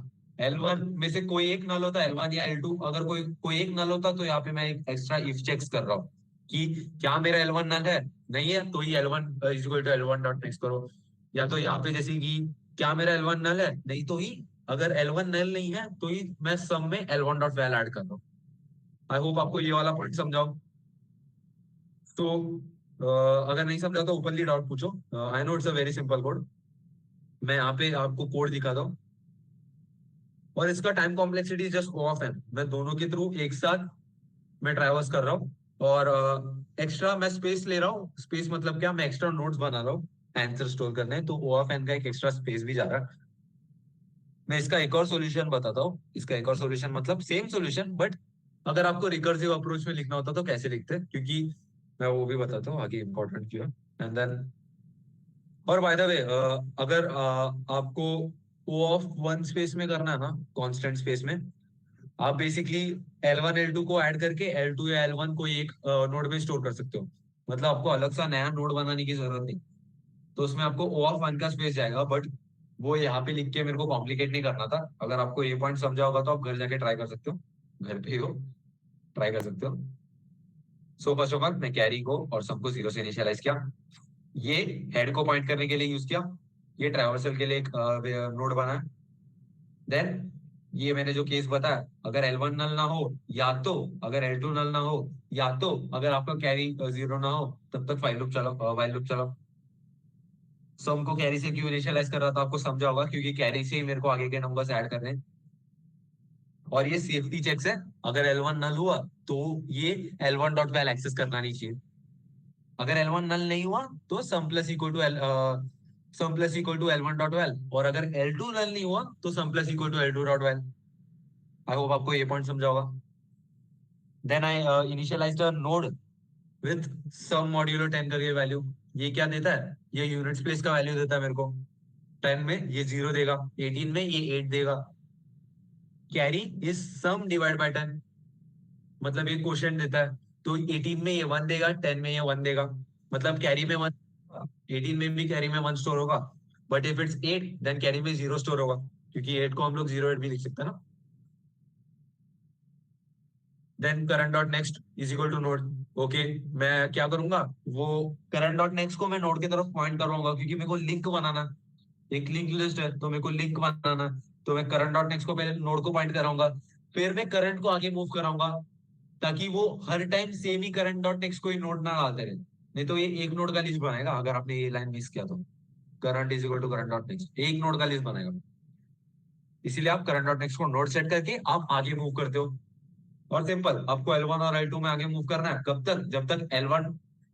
L1 में से कोई एक नल होता, L1 या L2, अगर कोई कोई एक नल होता, तो यहाँ पे मैं एक एक्स्ट्रा इफ चेक्स कर रहा हूँ कि क्या मेरा L1 नल है, नहीं है तो ही L1 is equal to L1 dot next करो, या तो यहाँ पे जैसे कि क्या मेरा L1 नल है, नहीं तो ही, अगर L1 नल नहीं है तो ही मैं सम में L1 डॉट वैल ऐड कर रहा हूँ। आई होप आपको ये वाला पॉइंट समझाओ। तो अगर नहीं समझा तो ओपनली डाउट पूछो, आई know it's a very simple code, मैं यहाँ पे आपको कोड दिखाता हूँ, और इसका time complexity just O of n, मैं दोनों के थ्रू एक साथ मैं ट्रैवर्स कर रहा हूँ, और एक्स्ट्रा मैं स्पेस ले रहा हूँ। स्पेस मतलब क्या, मैं एक्स्ट्रा नोड्स बना रहा हूँ आंसर स्टोर करने, तो O ऑफ n का एक एक्स्ट्रा स्पेस भी जा रहा है। मैं इसका एक और सॉल्यूशन बताता हूँ, इसका एक और सॉल्यूशन मतलब सेम सॉल्यूशन, बट अगर आपको रिकर्सिव अप्रोच में लिखना होता तो कैसे लिखते हैं, क्योंकि मैं वो भी बताता हूँ आगे, इंपॉर्टेंट क्यों है। एंड देन, और बाय द वे, अगर आपको O ऑफ 1 स्पेस में करना है ना, कांस्टेंट स्पेस में, आप बेसिकली L1 L2 को ऐड करके L2 या L1 को एक नोड में स्टोर कर सकते हो, मतलब आपको अलग सा नया नोड बनाने की जरूरत नहीं। तो उसमें आपको O ऑफ 1 का स्पेस जाएगा, बट वो यहाँ पे लिख के मेरे को कॉम्प्लिकेट नहीं करना था। अगर आपको ये पॉइंट समझा होगा तो आप घर जाके ट्राई कर सकते हो, घर पे ही हो, ट्राई कर सकते हो। सो फर्स्ट ऑफ ऑल मैं कैरी को और सबको 0 से इनिशियलाइज किया, ये हेड को पॉइंट करने के लिए यूज किया, ये ट्रैवर्सल के लिए एक नोड बना। देन ये मैंने जो केस बताया, अगर L1 नल ना हो, या तो अगर L2 नल ना हो, या तो अगर आपका कैरी 0 ना हो, तब तक फाइल लूप चलो, वाइल लूप चलो। सम को कैरी से क्यों इनिशियलाइज कर रहा था आपको समझा होगा, क्योंकि कैरी से ही मेरे को आगे के नंबर्स ऐड करने हैं। और ये सेफ्टी चेक्स है, अगर L1 नल हुआ तो ये L1 डॉट वैल एक्सेस करना नहीं चाहिए। अगर L1 नल नहीं हुआ तो sum plus equal to L1 dot val, और अगर L2 नल नहीं हुआ तो sum plus equal to L2 dot val. I hope आपको ये पॉइंट समझा होगा। Then I initialized a node with sum modulo 10 करके वैल्यू, ये क्या देता है, ये यूनिट प्लेस का वैल्यू देता है मेरे को। 10 में ये 0 देगा, 18 में ये 8 देगा। Carry is sum divide by 10, मतलब ये क्वोशिएंट देता है, तो 18 में ये 1 देगा, 10 में ये 1 देगा, मतलब कैरी में 1, 18 में भी कैरी में 1 स्टोर होगा, but if it's 8 then carry में 0 स्टोर होगा, क्योंकि 8 को हम लोग 0 8 भी लिख सकते हैं ना। Then current dot next is equal to node. Okay, मैं क्या करूंगा, वो करंट डॉट नेक्स्ट को मैं नोड की तरफ पॉइंट करवाऊंगा, क्योंकि मेरे को लिंक बनाना, एक लिंक लिस्ट है तो मेरे को लिंक बनाना, तो मैं करंट डॉट नेक्स्ट को पहले नोड को पॉइंट कराऊंगा, फिर मैं करंट को आगे मूव कराऊंगा, ताकि वो हर टाइम सेम ही करंट डॉट नेक्स्ट को ही नोड ना डालते रहे, नहीं तो ये एक नोड का लिस्ट बनाएगा। अगर आपने ये लाइन मिस किया तो current is equal to current dot next एक नोड का लिस्ट बनाएगा, इसीलिए आप करंट डॉट नेक्स्ट को नोड सेट करके आप आगे मूव करते हो। और सिंपल, आपको L1 और L2 में आगे मूव करना है, कब तक, जब तक L1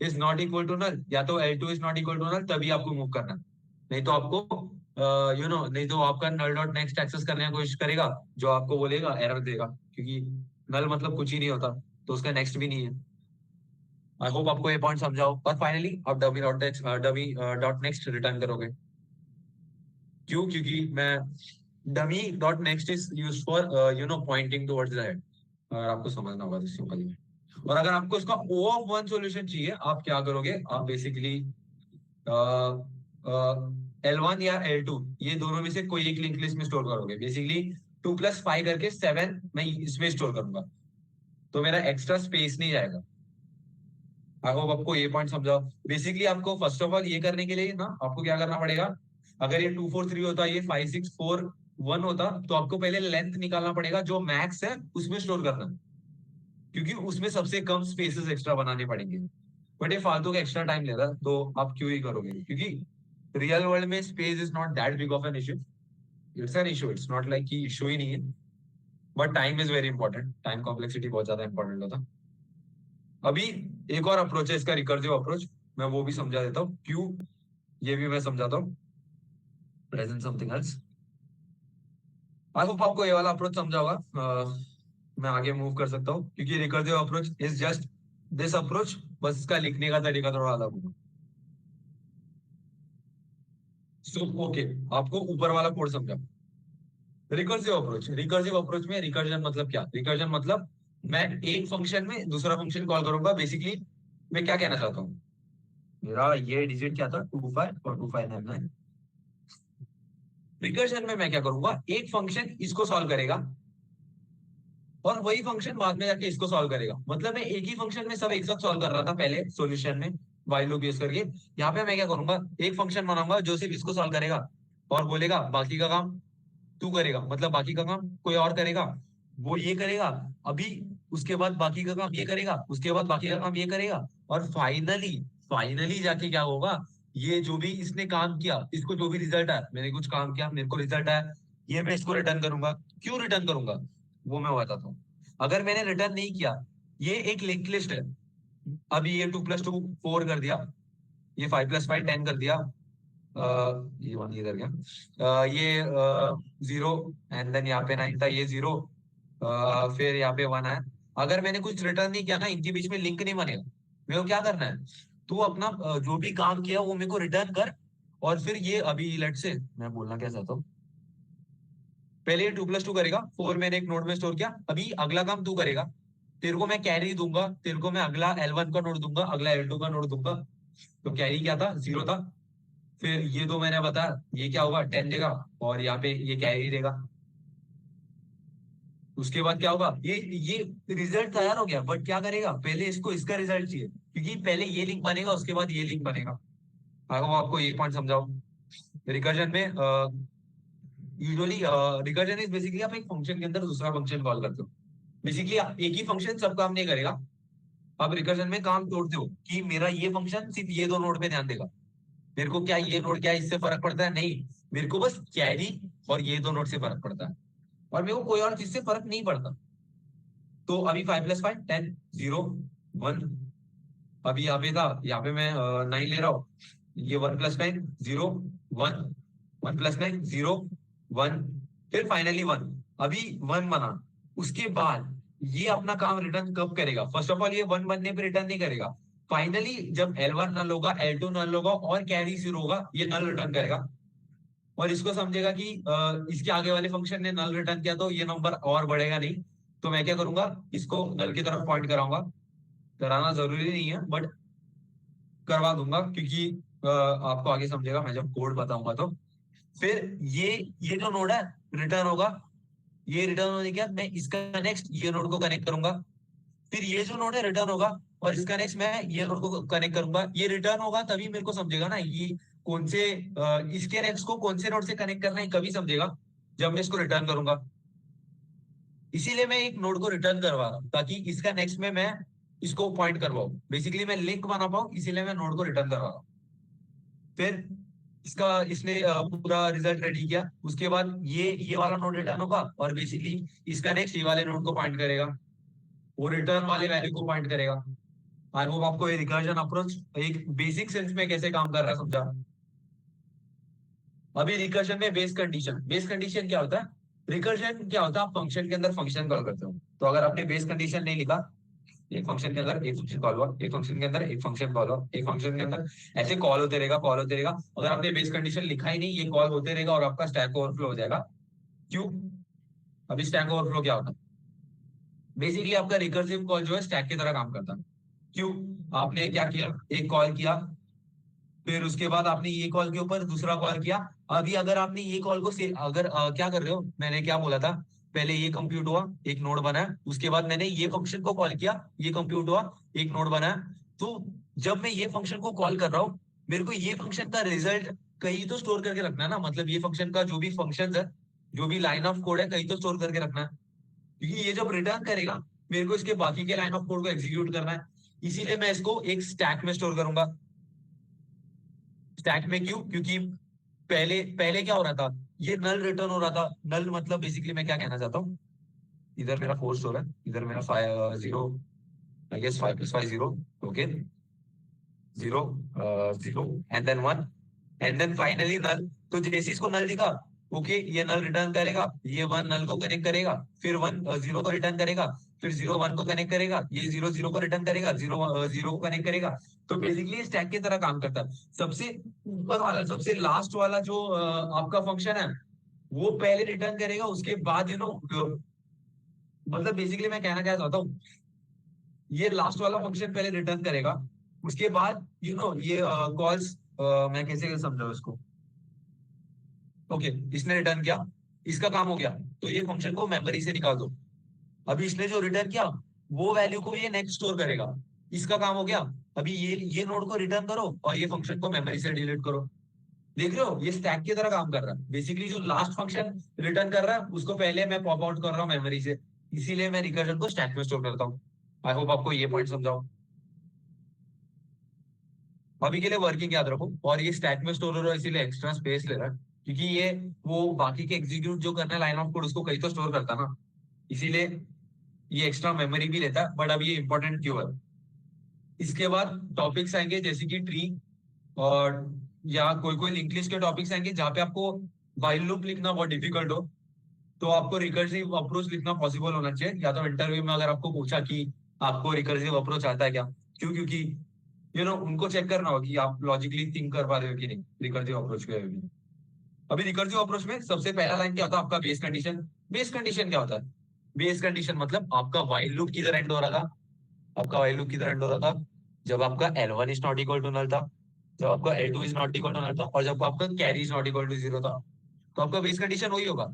is not equal to null, या तो L2 is not equal to null, तभी आपको मूव करना है। नहीं तो आपको नहीं तो आपका नल डॉट नेक्स्ट एक्सेस करने की कोशिश करेगा, जो आपको बोलेगा एरर देगा, क्योंकि नल मतलब कुछ ही नहीं होता, तो उसका नेक्स्ट भी नहीं है। आई होप आपको ये पॉइंट समझाओ। और फाइनली आप डमी डॉट नेक्स्ट रिटर्न करोगे, क्यों, क्योंकि मैं dummy dot next is used for pointing towards the head, और आपको समझना होगा सिंपली में। और अगर आपको इसका O ऑफ 1 सॉल्यूशन चाहिए, आप क्या करोगे, आप बेसिकली L1 या L2 ये दोनों में से कोई एक लिंक लिस्ट में स्टोर करोगे, बेसिकली 2 + 5 करके 7 मैं इसमें स्टोर करूंगा, तो मेरा एक्स्ट्रा स्पेस नहीं जाएगा। आई होप आपको ये पॉइंट समझा। बेसिकली आपको फर्स्ट ऑफ ऑल ये करने के लिए ना, आपको क्या करना पड़ेगा, अगर ये 2 4 3 होता, ये 5 6 4 1 होता, तो आपको पहले लेंथ निकालना पड़ेगा, जो मैक्स है उसमें स्टोर करना, क्योंकि उसमें सबसे कम स्पेसेस एक्स्ट्रा बनाने पड़ेंगे। बट ये फालतू का एक्स्ट्रा टाइम ले रहा है, तो आप क्यों ही करोगे? क्योंकि रियल वर्ल्ड में space is not that big of an issue. It's an issue, it's not like कि इशू ही नहीं है, but time is very important. Time complexity बहुत ज्यादा इंपॉर्टेंट होता है. अभी एक और अप्रोच है इसका, रिकर्सिव अप्रोच. मैं वो भी समझा देता हूँ क्यों, ये भी मैं समझाता हूँ. Present something else. आई होप आपको ये वाला अप्रोच समझा होगा. मैं आगे मूव कर सकता हूँ क्योंकि recursive approach is just this approach, बस इसका लिखने का तरीका थोड़ा अलग होगा. सो ओके, आपको ऊपर वाला कोड समझा. रिकर्सिव अप्रोच में रिकर्जन मतलब क्या? रिकर्जन मतलब मैं एक फंक्शन में दूसरा फंक्शन कॉल करूंगा. बेसिकली मैं क्या कहना चाहता हूँ, मेरा ये डिजिट क्या था 25 और 2599. रिकर्जन में मैं क्या करूंगा, एक फंक्शन इसको सॉल्व करेगा और वही फंक्शन बाद में जाके इसको सॉल्व करेगा. मतलब मैं एक ही फंक्शन में सब एक साथ सॉल्व कर रहा था पहले सॉल्यूशन में व्हाइल लूप यूज करके. यहाँ पे मैं क्या करूंगा, एक फंक्शन बनाऊंगा जो सिर्फ इसको सॉल्व करेगा और बोलेगा बाकी का काम तू करेगा. मतलब बाकी का काम कोई और करेगा, वो ये करेगा अभी, उसके बाद बाकी का काम ये करेगा, उसके बाद बाकी का काम ये करेगा, और फाइनली फाइनली जाके क्या होगा, ये जो भी इसने काम किया, इसको जो भी रिजल्ट आया, मैंने कुछ काम किया, मेरे को रिजल्ट आया, ये मैं इसको रिटर्न करूंगा. क्यों रिटर्न करूंगा वो मैं बताता हूँ. अगर मैंने रिटर्न नहीं किया, ये एक लिंक लिस्ट है. अभी ये 2 + 2 4 कर दिया, ये 5 + 5 10 कर दिया, ये 1 इधर गया, ये 0 एंड देन यहाँ पे 9 था, ये 0, फिर यहाँ पे 1 आया. अगर मैंने कुछ रिटर्न नहीं किया ना, इनके बीच में लिंक नहीं बनेगा. मेरे को क्या करना है, तू अपना जो भी काम किया वो मेरे को रिटर्न कर. और फिर ये अभी लेट से मैं बोलना क्या चाहता हूँ, पहले ये 2 + 2 करेगा, 4 मैंने एक नोड में स्टोर किया, अभी अगला काम तू करेगा. तेरे को मैं कैरी दूंगा, तेरे को मैं अगला L1 का नोड दूंगा, अगला L2 का नोड दूंगा. तो कैरी क्या था, 0 था. फिर ये दो मैंने बताया, ये क्या होगा 10 देगा, और यहाँ पे ये कैरी देगा. उसके बाद क्या होगा, ये रिजल्ट तैयार हो गया, बट क्या करेगा, पहले इसको इसका रिजल्ट चाहिए, क्योंकि पहले ये लिंक बनेगा उसके बाद ये लिंक बनेगा. आगे आपको एक पॉइंट समझाओ. रिकर्जन में यूजुअली रिकर्जन इज बेसिकली आप एक फंक्शन के अंदर दूसरा फंक्शन कॉल करते हो. बेसिकली एक ही फंक्शन सब काम नहीं करेगा. आप रिकर्जन में काम तोड़ते हो कि मेरा ये फंक्शन सिर्फ ये दो नोड पे ध्यान देगा. मेरे को क्या ये नोड क्या इससे फर्क पड़ता है, नहीं, मेरे को बस कैरी और ये दो नोड से फर्क पड़ता है, और मेरे को कोई और चीज से फर्क नहीं पड़ता. तो अभी 5 + 5 10 0 1, अभी यहाँ पे था, यहाँ पे मैं 9 ले रहा हूँ, ये 1 + 9 0 1, 1 + 9 0 1, फिर फाइनली 1. अभी 1 बना, उसके बाद ये अपना काम रिटर्न कब करेगा? फर्स्ट ऑफ ऑल ये 1 बनने पे रिटर्न नहीं करेगा. फाइनली जब L1 नल होगा, L2 नल होगा और कैरी 0 होगा, ये नल रिटर्न करेगा. और इसको समझेगा कि इसके आगे वाले फंक्शन ने नल रिटर्न किया तो ये नंबर और बढ़ेगा नहीं. तो मैं क्या करूंगा, इसको नल की तरफ पॉइंट कराऊंगा. कराना जरूरी नहीं है बट करवा दूंगा, क्योंकि आपको आगे समझेगा मैं जब कोड बताऊंगा. तो फिर ये जो नोड है रिटर्न होगा, ये रिटर्न होने के बाद मैं इसका नेक्स्ट ये नोड को कनेक्ट करूंगा. फिर ये जो नोड है रिटर्न होगा और इसका नेक्स्ट मैं ये नोड को कनेक्ट करूंगा. ये रिटर्न होगा तभी मेरे को समझेगा ना, ये कौन से इसके नेक्स्ट को कौन से नोड से कनेक्ट करना है, कभी समझेगा जब मैं इसको रिटर्न करूंगा. इसीलिए मैं एक नोड को रिटर्न करवा रहा हूँ, ताकि इसका नेक्स्ट में मैं इसको पॉइंट करवाऊं. बेसिकली मैं लिंक बना पाऊं, इसीलिए मैं नोड को रिटर्न करवा रहा हूँ. फिर इसका इसने पूरा रिजल्ट रेडी किया, उसके बाद ये वाला नोड रिटर्न होगा और बेसिकली इसका नेक्स्ट ये वाले नोड को पॉइंट करेगा, वो रिटर्न वाले वैल्यू को पॉइंट करेगा. आई होप आपको ये रिकर्जन अप्रोच एक बेसिक सेंस में कैसे काम कर रहा है समझा. अभी रिकर्जन में बेस कंडीशन क्या होता है? रिकर्जन क्या होता है, आप फंक्शन के अंदर फंक्शन कॉल करते हो. तो अगर आपने बेस कंडीशन नहीं लिखा, एक फंक्शन के अंदर एक फंक्शन कॉल हुआ, एक फंक्शन के अंदर एक फंक्शन कॉल हुआ, एक फंक्शन के अंदर ऐसे कॉल होते रहेगा. अगर आपने बेस कंडीशन लिखा ही नहीं, ये कॉल होते रहेगा और आपका स्टैक ओवरफ्लो हो जाएगा. क्यों? अभी स्टैक ओवरफ्लो क्या होता है? बेसिकली आपका रिकर्सिव कॉल जो है स्टैक की तरह काम करता है. क्यों? आपने क्या किया, एक कॉल किया, फिर उसके बाद आपने ये कॉल के ऊपर दूसरा कॉल किया. अभी अगर आपने ये कॉल को अगर क्या कर रहे हो, मैंने क्या बोला था, पहले ये कंप्यूट हुआ, एक नोड बना, उसके बाद मैंने ये फंक्शन को कॉल किया, ये कंप्यूट हुआ, एक नोड बना. तो जब मैं ये फंक्शन को कॉल कर रहा हूँ, मेरे को ये फंक्शन का रिजल्ट कहीं तो स्टोर करके रखना है ना. मतलब ये फंक्शन का जो भी फंक्शन है, जो भी लाइन ऑफ कोड है, कहीं तो स्टोर करके रखना है, क्योंकि ये जब रिटर्न करेगा मेरे को इसके बाकी के लाइन ऑफ कोड को एग्जीक्यूट करना है. इसीलिए मैं इसको एक स्टैक में स्टोर करूंगा। स्टैक में क्यों? क्योंकि पहले पहले क्या हो रहा था, ये नल रिटर्न हो रहा था। नल मतलब बेसिकली मैं क्या कहना चाहता हूँ, इधर मेरा 4 स्टोर है, इधर मेरा 5 0, I guess 5 + 5 0, okay, 0 0 and then 1 and then finally null. तो जैसे इसको नल दिखा, ओके, ये नल रिटर्न करेगा, ये 1 नल को कनेक्ट करेगा, फिर 1 0 को रिटर्न करेगा, फिर 0 1 को कनेक्ट करेगा, ये 0 0 को रिटर्न करेगा, 0 0 को कनेक्ट करेगा। तो बेसिकली स्टैक की तरह काम करता है। सबसे ऊपर वाला, सबसे लास्ट वाला जो आपका फंक्शन है, वो पहले रिटर्न करेगा, उसके बाद मतलब बेसिकली मैं कहना क्या चाहता हूँ, ये लास्ट वाला फंक्शन पहले रिटर्न करेगा, उसके बाद ये कॉल्स, मैं कैसे समझाऊं इसको, ओके, इसने रिटर्न किया, इसका काम हो गया, तो ये फंक्शन को मेमोरी से निकाल दो। अभी इसने जो रिटर्न किया, वो वैल्यू को ये नेक्स्ट स्टोर करेगा, इसका काम हो गया। अभी ये नोड को रिटर्न करो और ये फंक्शन को मेमोरी से डिलीट करो। देख रहे हो, ये स्टैक की तरह काम कर रहा है। बेसिकली जो लास्ट फंक्शन रिटर्न कर रहा है, उसको पहले मैं पॉप आउट कर रहा हूँ मेमोरी से, इसीलिए मैं रिकर्जन को स्टैक में स्टोर करता हूँ। आई होप आपको ये पॉइंट समझाओ। अभी के लिए वर्किंग याद रखो, और ये स्टैक में स्टोर हो रहा है इसीलिए एक्स्ट्रा स्पेस ले रहा है, क्योंकि ये वो बाकी के एग्जीक्यूट जो करना है लाइन ऑफ कोड, उसको कहीं तो स्टोर करता ना, इसीलिए ये एक्स्ट्रा मेमोरी भी लेता है। बट अब ये इंपॉर्टेंट क्यों है? इसके बाद टॉपिक्स आएंगे जैसे कि ट्री, और या कोई कोई लिंक लिस्ट के टॉपिक्स आएंगे जहाँ पे आपको व्हाइल लूप लिखना बहुत डिफिकल्ट हो, तो आपको रिकर्सिव अप्रोच लिखना पॉसिबल होना चाहिए। या तो इंटरव्यू में अगर आपको पूछा कि आपको रिकर्सिव अप्रोच आता है क्या, क्यों? क्योंकि उनको चेक करना होगा कि आप लॉजिकली थिंक कर पा रहे हो कि नहीं रिकर्सिव अप्रोच के भी। अभी रिकर्सिव अप्रोच में सबसे पहला लाइन क्या होता है? आपका बेस कंडीशन। बेस कंडीशन क्या होता है? बेस कंडीशन मतलब आपका व्हाइल लूप किधर एंड हो रहा था, आपका व्हाइल लूप किधर एंड हो रहा था, जब आपका L1 is not equal to null था, जब आपका L2 is not equal to null था, और जब आपका carry is not equal to 0 था। तो आपका बेस कंडीशन वही होगा।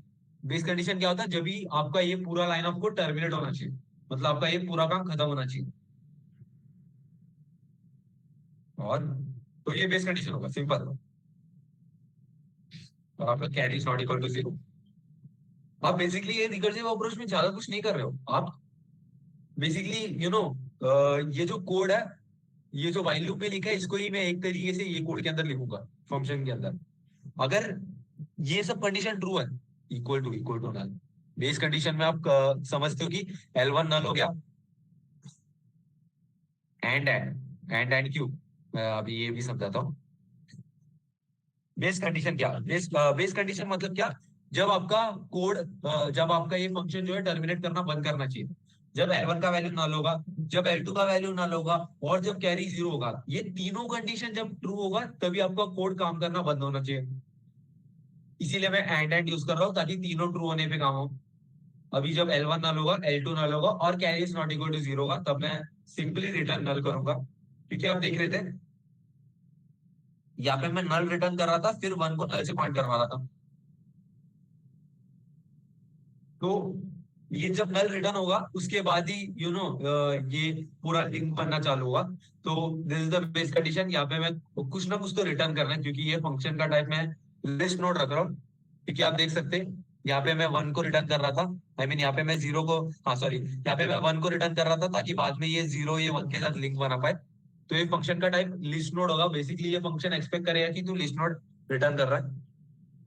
बेस कंडीशन क्या होता है? जब भी आपका ये पूरा लाइन ऑफ कोड टर्मिनेट होना चाहिए, मतलब आपका ये पूरा काम खत्म होना चाहिए। और तो ये बेस कंडीशन होगा, सिंपल। और आपका carry is not equal to 0। आप बेसिकली ये रिकर्सिव अप्रोच में ज्यादा कुछ नहीं कर रहे हो आप। बेसिकली ये जो कोड है, ये जो व्हाइल लूप में लिखा है, इसको ही मैं एक तरीके से ये कोड के अंदर लिखूंगा, फंक्शन के अंदर। अगर ये सब कंडीशन ट्रू है, equal to null, base condition में आप समझते हो कि L1 नल हो गया, एंड क्यू, मैं अभी ये भी समझाता हूँ। बेस कंडीशन क्या? बेस कंडीशन मतलब क्या? जब आपका कोड, जब आपका ये फंक्शन जो है टर्मिनेट करना बंद करना चाहिए, जब L1 का वैल्यू नल होगा, जब L2 का वैल्यू नल होगा, और जब कैरी 0 होगा। ये तीनों कंडीशन जब ट्रू होगा, तभी आपका कोड काम करना बंद होना चाहिए। इसीलिए मैं एंड यूज कर रहा हूँ, ताकि तीनों ट्रू होने पे काम हो। अभी जब L1 नल होगा, L2 नल होगा, और carry is not equal to 0 होगा, तब मैं सिंपली रिटर्न नल करूंगा। क्योंकि आप देख रहे थे, यहाँ पे मैं नल रिटर्न कर रहा था, फिर 1 को नल से पॉइंट करवा रहा था। तो ये जब नल रिटर्न होगा, उसके बाद ही ये पूरा लिंक बनना चालू होगा। तो this is the base condition. यहाँ पे मैं कुछ ना कुछ तो रिटर्न करना है, क्योंकि ये फंक्शन का टाइप मैं लिस्ट नोड रख रहा हूँ। क्योंकि आप देख सकते हैं, यहाँ पे मैं 1 को रिटर्न कर रहा था, आई मीन यहाँ पे मैं 0 को, हाँ सॉरी, यहाँ पे मैं 1 को रिटर्न कर रहा था, ताकि बाद में ये 0 ये 1 के साथ लिंक बना पाए। तो ये फंक्शन का टाइप लिस्ट नोड होगा। बेसिकली ये फंक्शन एक्सपेक्ट करेगा कि तू लिस्ट नोड रिटर्न कर रहा है।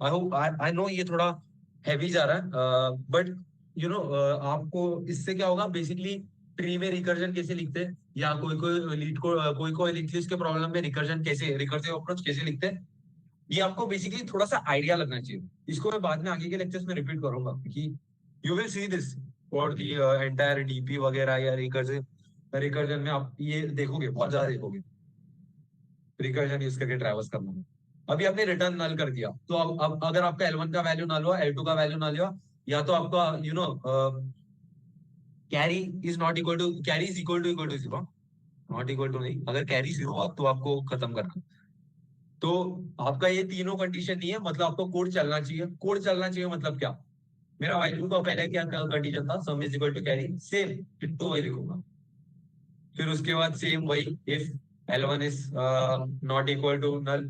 आई होप, आई नो ये थोड़ा हैवी जा रहा है, बट आपको इससे क्या होगा, बेसिकली ट्री में रिकर्जन कैसे लिखते हैं, या कोई कोई लीड को, कोई कोई लिंक लिस्ट के प्रॉब्लम में रिकर्जन कैसे, रिकर्सिव अप्रोच कैसे लिखते हैं, ये आपको बेसिकली थोड़ा सा आइडिया लगना चाहिए। इसको मैं बाद में आगे के लेक्चर्स में रिपीट करूंगा, क्योंकि you will see this for the entire DP वगैरह, या रिकर्जन, रिकर्जन में आप ये देखोगे, बहुत ज्यादा देखोगे रिकर्जन यूज करके ट्रैवर्स करना। अभी आपने रिटर्न नल कर दिया, तो अब अगर आपका L1 का वैल्यू नल हुआ, L2 का वैल्यू नल हुआ, या तो आपका carry is not equal to, carry is equal to 0, not equal to नहीं, अगर कैरी 0 हुआ तो आपको खत्म करना। तो आपका ये तीनों कंडीशन नहीं है, मतलब आपको कोड चलना चाहिए। कोड चलना चाहिए मतलब क्या? मेरा व्हाइल लूप का पहले क्या कंडीशन था, sum is equal to carry, same तो वही लिखूंगा। फिर उसके बाद सेम वही, if L1 is not equal to null,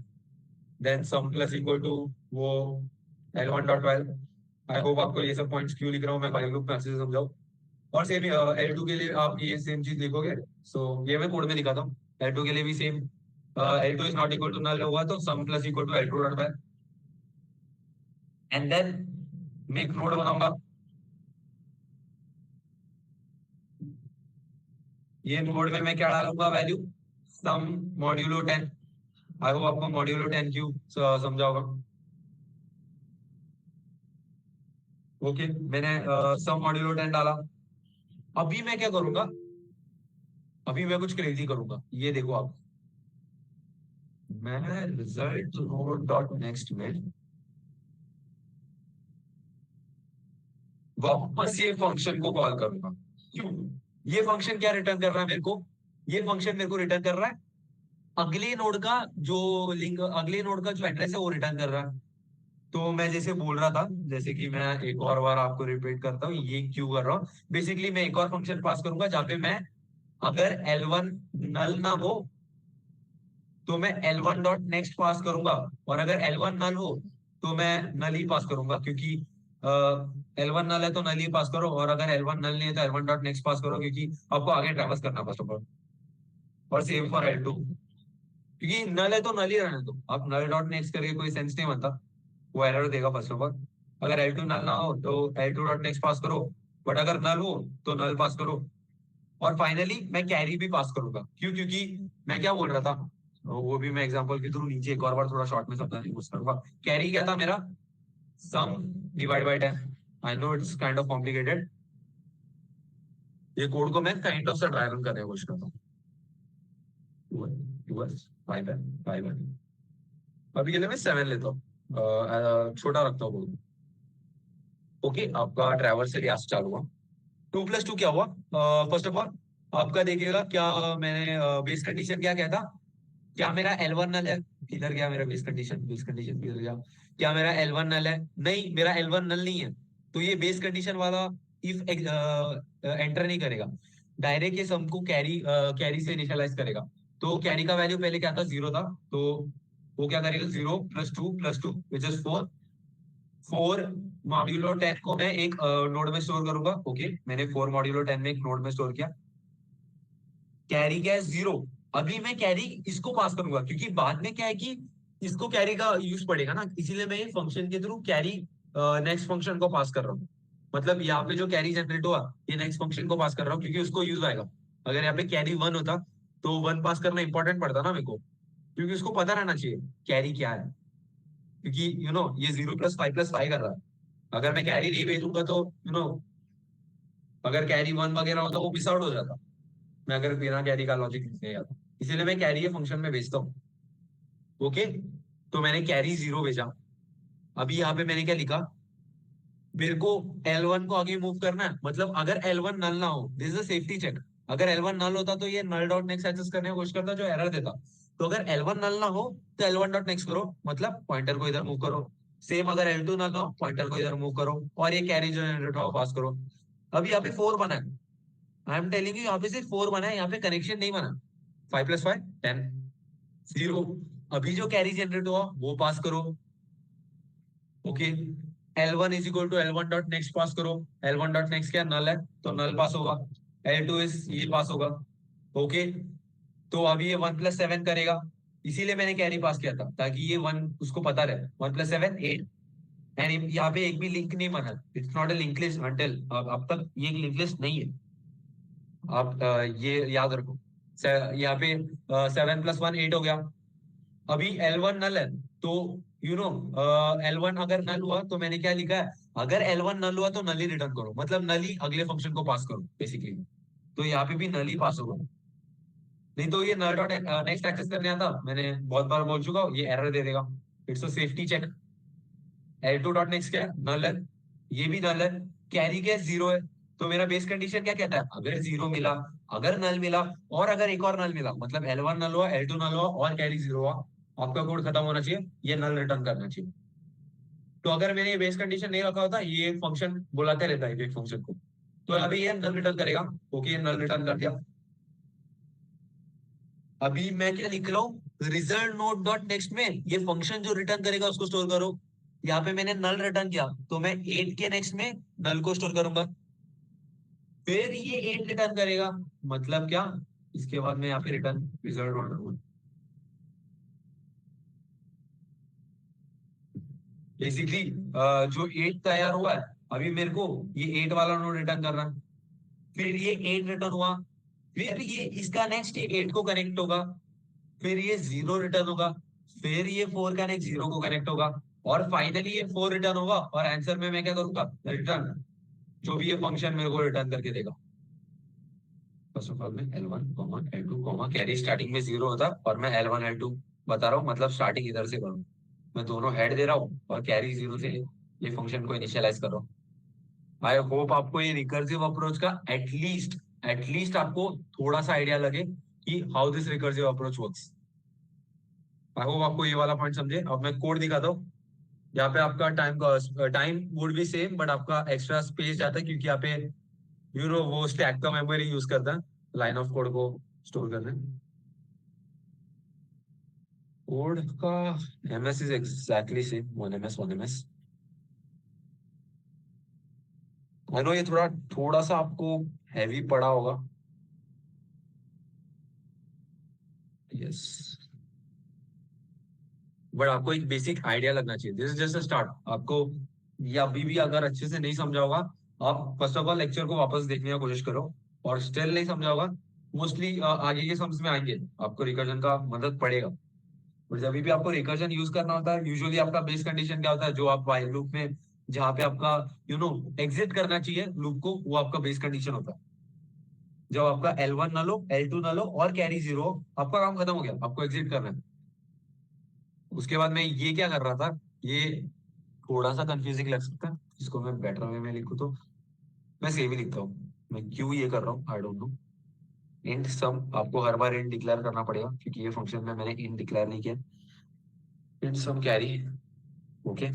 then sum plus equal to वो L1 डॉट वाइल। आई होप आपको ये सब पॉइंट्स क्यों लिख रहा हूँ मैं व्हाइल लूप में, अच्छे से समझाऊं। और सेम L2 के लिए आप ये सेम चीज लिखोगे। सो ये मैं कोड में लिखा था, L2 के लिए भी same, L2 is not equal to null होगा तो sum plus equal to L2 dot by, and then मैं एक नोड बनाऊंगा। ये नोड में मैं क्या डालूंगा value, sum modulo 10। I hope आपको मॉड्यूलो 10 क्यों समझा होगा। ओके, मैंने सम मॉड्यूलो 10 डाला। अभी मैं क्या करूंगा, अभी मैं कुछ क्रेजी करूंगा, ये देखो आप, मैं रिजल्ट नोड डॉट नेक्स्ट में वापस ये फंक्शन को कॉल करूंगा। क्यों? ये फंक्शन क्या रिटर्न कर रहा है मेरे को, ये फंक्शन मेरे को रिटर्न कर रहा है अगले नोड का जो लिंक, अगले नोड का जो एड्रेस है वो रिटर्न कर रहा है। तो मैं जैसे बोल रहा था, जैसे कि मैं एक और बार आपको रिपीट करता हूँ, ये क्यों कर रहा हूँ। बेसिकली मैं एक और फंक्शन पास करूंगा जहाँ पे मैं, अगर L1 नल ना हो तो मैं L1 डॉट नेक्स्ट पास करूंगा, और अगर L1 नल हो तो मैं नल ही पास करूंगा, क्योंकि L1 नल है तो नल ही पास करो, और अगर L1 नल नहीं है तो L1 डॉट नेक्स्ट पास करो, क्योंकि आपको आगे ट्रैवर्स करना फर्स्ट ऑफ ऑल। और सेम फॉर L2, क्योंकि नल है तो नल ही रहने दो, आप नल डॉट नेक्स्ट करके कोई सेंस नहीं बनता, वो एरर देगा फर्स्ट ऑफ ऑल। अगर L2 नल ना हो तो L2 डॉट नेक्स्ट पास करो, बट अगर नल हो तो नल पास करो। और फाइनली मैं कैरी भी पास करूंगा, क्यों, क्योंकि मैं क्या बोल रहा था, वो भी मैं एग्जांपल के थ्रू नीचे एक और बार थोड़ा शॉर्ट में समझाने की कोशिश करूंगा। कैरी क्या था मेरा, sum divide by 10। I know it's kind of complicated, ये कोड को मैं काइंड ऑफ से ट्राई रन करने की कोशिश करता हूँ। अभी के लिए मैं 7 लेता हूँ, छोटा रखता हूँ कोड। ओके, आपका ट्रैवर्स से यहाँ से चालू हुआ। 2 + 2 क्या हुआ, फर्स्ट ऑफ ऑल आपका देखिएगा क्या, मैंने बेस कंडीशन क्या कहता, क्या मेरा L1 नल है, इधर गया मेरा बेस कंडीशन किधर गया, क्या मेरा L1 नल है, नहीं मेरा L1 नल नहीं है, तो ये बेस कंडीशन वाला इफ एंटर नहीं करेगा, डायरेक्ट ये सम को कैरी से इनिशियलाइज करेगा। तो कैरी का वैल्यू पहले क्या था, 0 था, तो वो क्या करेगा, 0 + 2 + 2 विच इज 4। 4 मॉड्यूलो 10 को मैं एक नोड में स्टोर करूंगा। ओके, मैंने 4 मॉड्यूलो 10 में एक नोड में स्टोर किया। कैरी क्या है, 0। अभी मैं कैरी इसको पास करूंगा, क्योंकि बाद में क्या है कि इसको कैरी का यूज पड़ेगा ना, इसीलिए मैं ये फंक्शन के थ्रू कैरी नेक्स्ट फंक्शन को पास कर रहा हूँ। मतलब यहाँ पे जो कैरी जनरेट हुआ ये नेक्स्ट फंक्शन को पास कर रहा हूँ, क्योंकि उसको यूज आएगा। अगर यहाँ पे कैरी 1 होता तो 1 पास करना इंपॉर्टेंट पड़ता ना मेरे को, क्योंकि उसको पता रहना चाहिए कैरी क्या है, क्योंकि ये 0 + 5 + 5 कर रहा है। अगर मैं कैरी नहीं भेजूंगा तो अगर कैरी 1 वगैरह होता वो मिस आउट हो जाता, मैं अगर बिना कैरी का लॉजिक नहीं आता, इसीलिए मैं कैरी फंक्शन में भेजता हूँ। ओके, तो मैंने कैरी 0 भेजा। अभी यहाँ पे मैंने क्या लिखा, मेरे को L1 को आगे मूव करना है, मतलब अगर L1 नल ना हो, this is a safety check. अगर L1 नल होता तो ये नल डॉट नेक्स्ट एक्सेस करने की कोशिश करता जो एरर देता। तो अगर L1 नल ना हो तो L1 डॉट नेक्स्ट करो, मतलब पॉइंटर को इधर मूव करो। सेम अगर L2 नल हो, पॉइंटर को इधर मूव करो, और ये कैरी जो जनरेट हुआ पास करो। अभी यहाँ पे 4 बना है, आई एम टेलिंग यू, यहाँ पे सिर्फ 4 बना है, यहाँ पे कनेक्शन नहीं बना। 5 + 5 10 0। अभी जो कैरी जनरेट हुआ वो पास करो। Okay, L1 is equal to L1 dot next pass करो। L1 डॉट नेक्स्ट क्या, नल है, तो नल पास होगा। L2 इज ये पास होगा। ओके, तो अभी ये 1 + 7 करेगा, इसीलिए मैंने कैरी पास किया था, ताकि ये 1 उसको पता रहे। 1 + 7 8, एंड यहाँ पे एक भी लिंक नहीं बना, it's not a link list until, अब तक ये एक लिंक लिस्ट नहीं है। आप ये याद रखो। यहाँ पे 7 + 1 8 हो गया। अभी L1 नल है, तो L1 अगर नल हुआ तो मैंने क्या लिखा है, अगर L1 नल हुआ तो नल ही रिटर्न करो, मतलब नल ही अगले फंक्शन को पास करो बेसिकली। तो यहाँ पे भी नल ही पास होगा, नहीं तो ये नल डॉट नेक्स्ट एक्सेस करने आता, मैंने बहुत बार बोल चुका हूँ, ये एरर दे देगा। It's a safety check. L2 dot next क्या है, नल है, ये भी नल है, कैरी क्या 0 है। तो मेरा बेस कंडीशन क्या कहता है, अगर 0 मिला, अगर नल मिला, और अगर एक और नल मिला, मतलब L1 नल हुआ, L2 नल हुआ, और कैरी 0 हुआ, आपका कोड खत्म होना चाहिए, ये नल रिटर्न करना चाहिए। तो अगर मैंने ये बेस कंडीशन नहीं रखा होता, ये फंक्शन बुलाते रहता है एक फंक्शन को, तो अभी ये नल रिटर्न करेगा। ओके, नल रिटर्न कर दिया। अभी मैं क्या लिख रहा हूँ, रिजल्ट नोड डॉट नेक्स्ट में ये फंक्शन जो रिटर्न करेगा उसको स्टोर करो। यहाँ पे मैंने नल रिटर्न किया, तो मैं 8 के नेक्स्ट में नल को स्टोर करूंगा। फिर ये 8 रिटर्न करेगा, मतलब क्या, इसके बाद मैं यहाँ पे रिटर्न रिजल्ट ढूंढूंगा। बेसिकली जो 8 तैयार हुआ है, अभी मेरे को ये 8 वाला नोड रिटर्न करना है, फिर ये 8 रिटर्न हुआ, फिर ये इसका नेक्स्ट 8 को कनेक्ट होगा, फिर ये 0 रिटर्न होगा, फिर ये 4 का नेक्स्ट 0 को कनेक्ट होगा, और फाइनली ये 4 रिटर्न होगा, और आंसर में मैं क्या करूंगा, रिटर्न जो भी ये फंक्शन मेरे को रिटर्न करके देगा। फर्स्ट ऑफ ऑल में L1, L2, कैरी स्टार्टिंग में 0 होता है, और मैं L1 L2 बता रहा हूँ, मतलब स्टार्टिंग इधर से करूँ, मैं दोनों हेड दे रहा हूँ और कैरी 0 से ये फंक्शन को इनिशियलाइज कर रहा हूँ। आई होप आपको ये रिकर्सिव अप्रोच का एटलीस्ट आपको थोड़ा सा आइडिया लगे कि how this recursive approach works. I hope आपको ये वाला पॉइंट समझे। अब मैं कोड दिखाता हूँ। यहाँ पे आपका time would be same, but आपका एक्स्ट्रा स्पेस जाता है, क्योंकि यहाँ पे वो स्टैक का मेमोरी यूज करता है लाइन ऑफ कोड को स्टोर करने। कोड का MS is exactly same, 1 ms 1 ms। I know ये थोड़ा सा आपको हैवी पड़ा होगा। यस, बट आपको एक बेसिक आइडिया लगना चाहिए। This is just a start. आपको ये अभी भी अगर अच्छे से नहीं समझा होगा, आप फर्स्ट ऑफ ऑल लेक्चर को वापस देखने की कोशिश करो, और स्टिल नहीं समझा होगा, मोस्टली आगे के सम्स में आएंगे आपको रिकर्जन का मदद पड़ेगा। और जब भी आपको रिकर्जन यूज करना होता है, यूजुअली आपका बेस कंडीशन क्या होता है, जो आप व्हाइल लूप में जहाँ पे आपका एग्जिट करना चाहिए लूप को, वो आपका बेस कंडीशन होता है। जब आपका L1 ना लो, L2 ना लो और कैरी 0, आपका काम खत्म हो गया, आपको एग्जिट करना है। उसके बाद मैं ये क्या कर रहा था, ये थोड़ा सा कंफ्यूजिंग लग सकता है, इसको मैं बेटर वे में लिखूं तो मैं सेव ही लिखता हूँ। मैं क्यों ये कर रहा हूँ, आई डोंट नो। इंट सम, आपको हर बार इंट डिक्लेयर करना पड़ेगा, क्योंकि ये फंक्शन में मैंने इंट डिक्लेयर नहीं किया। इंट सम कैरी, ओके,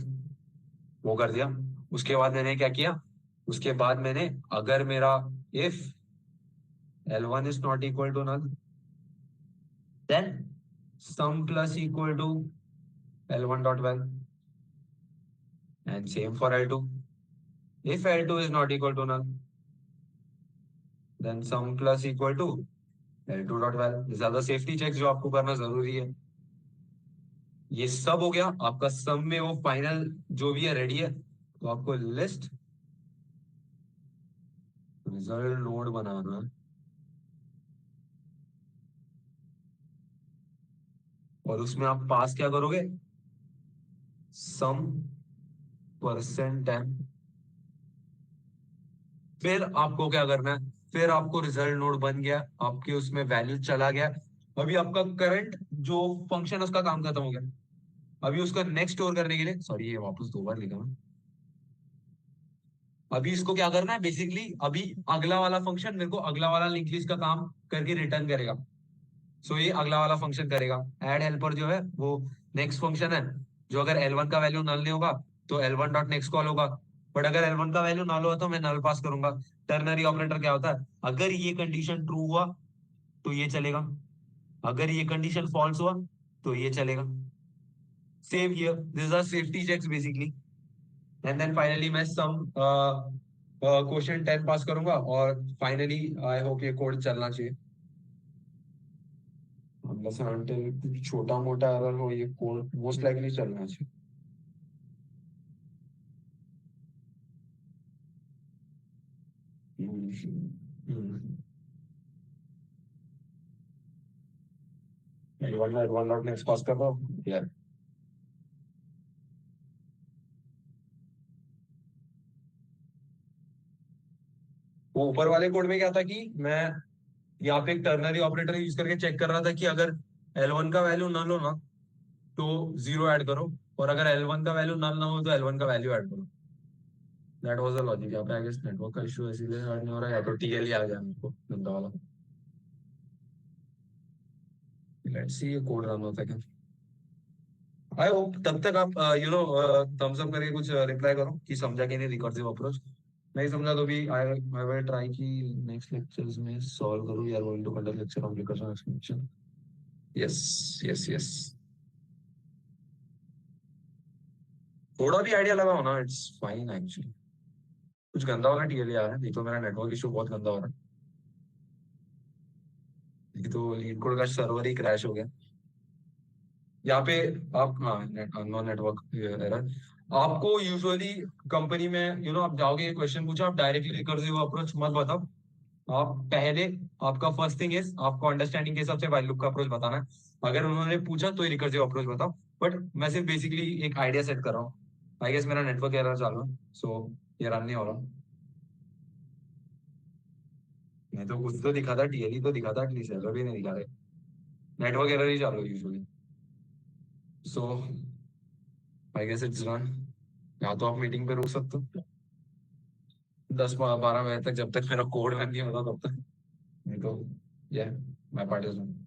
वो कर दिया। उसके बाद मैंने क्या किया, उसके बाद मैंने अगर मेरा if L1 is not equal to null, then sum plus equal to L1 dot val, and same for L2. If L2 is not equal to null, then sum plus equal to L2 dot val. ज्यादा safety checks जो आपको करना जरूरी है। ये सब हो गया आपका, सम में वो फाइनल जो भी है रेडी है, तो आपको लिस्ट रिजल्ट नोड बनाना है, और उसमें आप पास क्या करोगे, सम परसेंट एन। फिर आपको क्या करना है, फिर आपको रिजल्ट नोड बन गया, आपके उसमें वैल्यू चला गया। अभी आपका करंट जो फंक्शन उसका काम खत्म हो गया। अभी उसका नेक्स्ट स्टोर करने के लिए, सॉरी ये वापस 2 बार लिखा मैं। अभी इसको क्या करना है, बेसिकली अभी अगला वाला फंक्शन मेरे को अगला वाला लिंक लिस्ट का काम करके रिटर्न करेगा। सो ये अगला वाला फंक्शन करेगा। एड हेल्पर जो है वो नेक्स्ट फंक्शन है, जो अगर L1 का वैल्यू नल नहीं होगा तो L1 डॉट नेक्स्ट कॉल होगा, बट अगर L1 का वैल्यू नल हुआ तो मैं नल पास करूंगा। टर्नरी ऑपरेटर क्या होता है, अगर ये कंडीशन ट्रू हुआ तो ये चलेगा, अगर ये कंडीशन फॉल्स हुआ तो ये चलेगा। Same here, this are safety checks basically. And then finally मैं सम क्वेश्चन 10 पास करूंगा, और फाइनली आई होप ये कोड चलना चाहिए। बस until छोटा मोटा एरर हो, ये कोड मोस्ट लाइकली चलना चाहिए। L1 डॉट नेक्स्ट पास कर रहा हूँ यार। वो ऊपर वाले कोड में क्या था कि मैं यहाँ पे एक टर्नरी ऑपरेटर यूज करके चेक कर रहा था कि अगर L1 का वैल्यू नल हो ना तो 0 ऐड करो, और अगर L1 का वैल्यू नल ना हो तो L1 का वैल्यू ऐड करो। That was the logic. यहाँ पे आई गेस नेटवर्क का इशू इसीलिए ऐड नहीं हो रहा है, या तो टीएल ही आ गया मेरे को गंदा वाला। लेट्स सी ये कोड रन होता है क्या। आई होप तब तक आप थम्स अप करके कुछ रिप्लाई करो कि समझा कि नहीं रिकर्सिव अप्रोच। नहीं समझा तो भी आई विल ट्राई कि नेक्स्ट लेक्चर्स में सॉल्व करूं। We are going to conduct lecture on recursion expansion. Yes yes yes, थोड़ा भी आइडिया लगाओ ना, इट्स फाइन एक्चुअली। कुछ गंदा वाला टीएल आ रहा है, नहीं तो मेरा नेटवर्क इशू बहुत गंदा हो रहा है। ये तो लीड कोड का सर्वर ही क्रैश हो गया यहाँ पे। आप नो नेटवर्क एरर। आपको यूजुअली कंपनी में आप जाओगे, क्वेश्चन पूछा, आप डायरेक्टली रिकर्सिव अप्रोच मत बताओ। आप पहले, आपका फर्स्ट थिंग इज आपको अंडरस्टैंडिंग के हिसाब से व्हाइल लूप का अप्रोच बताना है। अगर उन्होंने पूछा तो रिकर्सिव अप्रोच बताओ, बट मैं सिर्फ बेसिकली एक आइडिया सेट कर रहा हूँ। आई गेस मेरा नेटवर्क एरर चालू है, सो ये रन नहीं हो रहा। नहीं तो कुछ तो दिखा था, टीएलई तो दिखा था, एटलीस्ट एरर भी नहीं दिखा रहे। नेटवर्क एरर ही चालू है usually. So I guess it's run. या तो आप मीटिंग पे रुक सकते हो 10-12 बजे तक, जब तक मेरा कोड रन नहीं होता तब तक। नहीं तो ये मैं पार्टिसिपेंट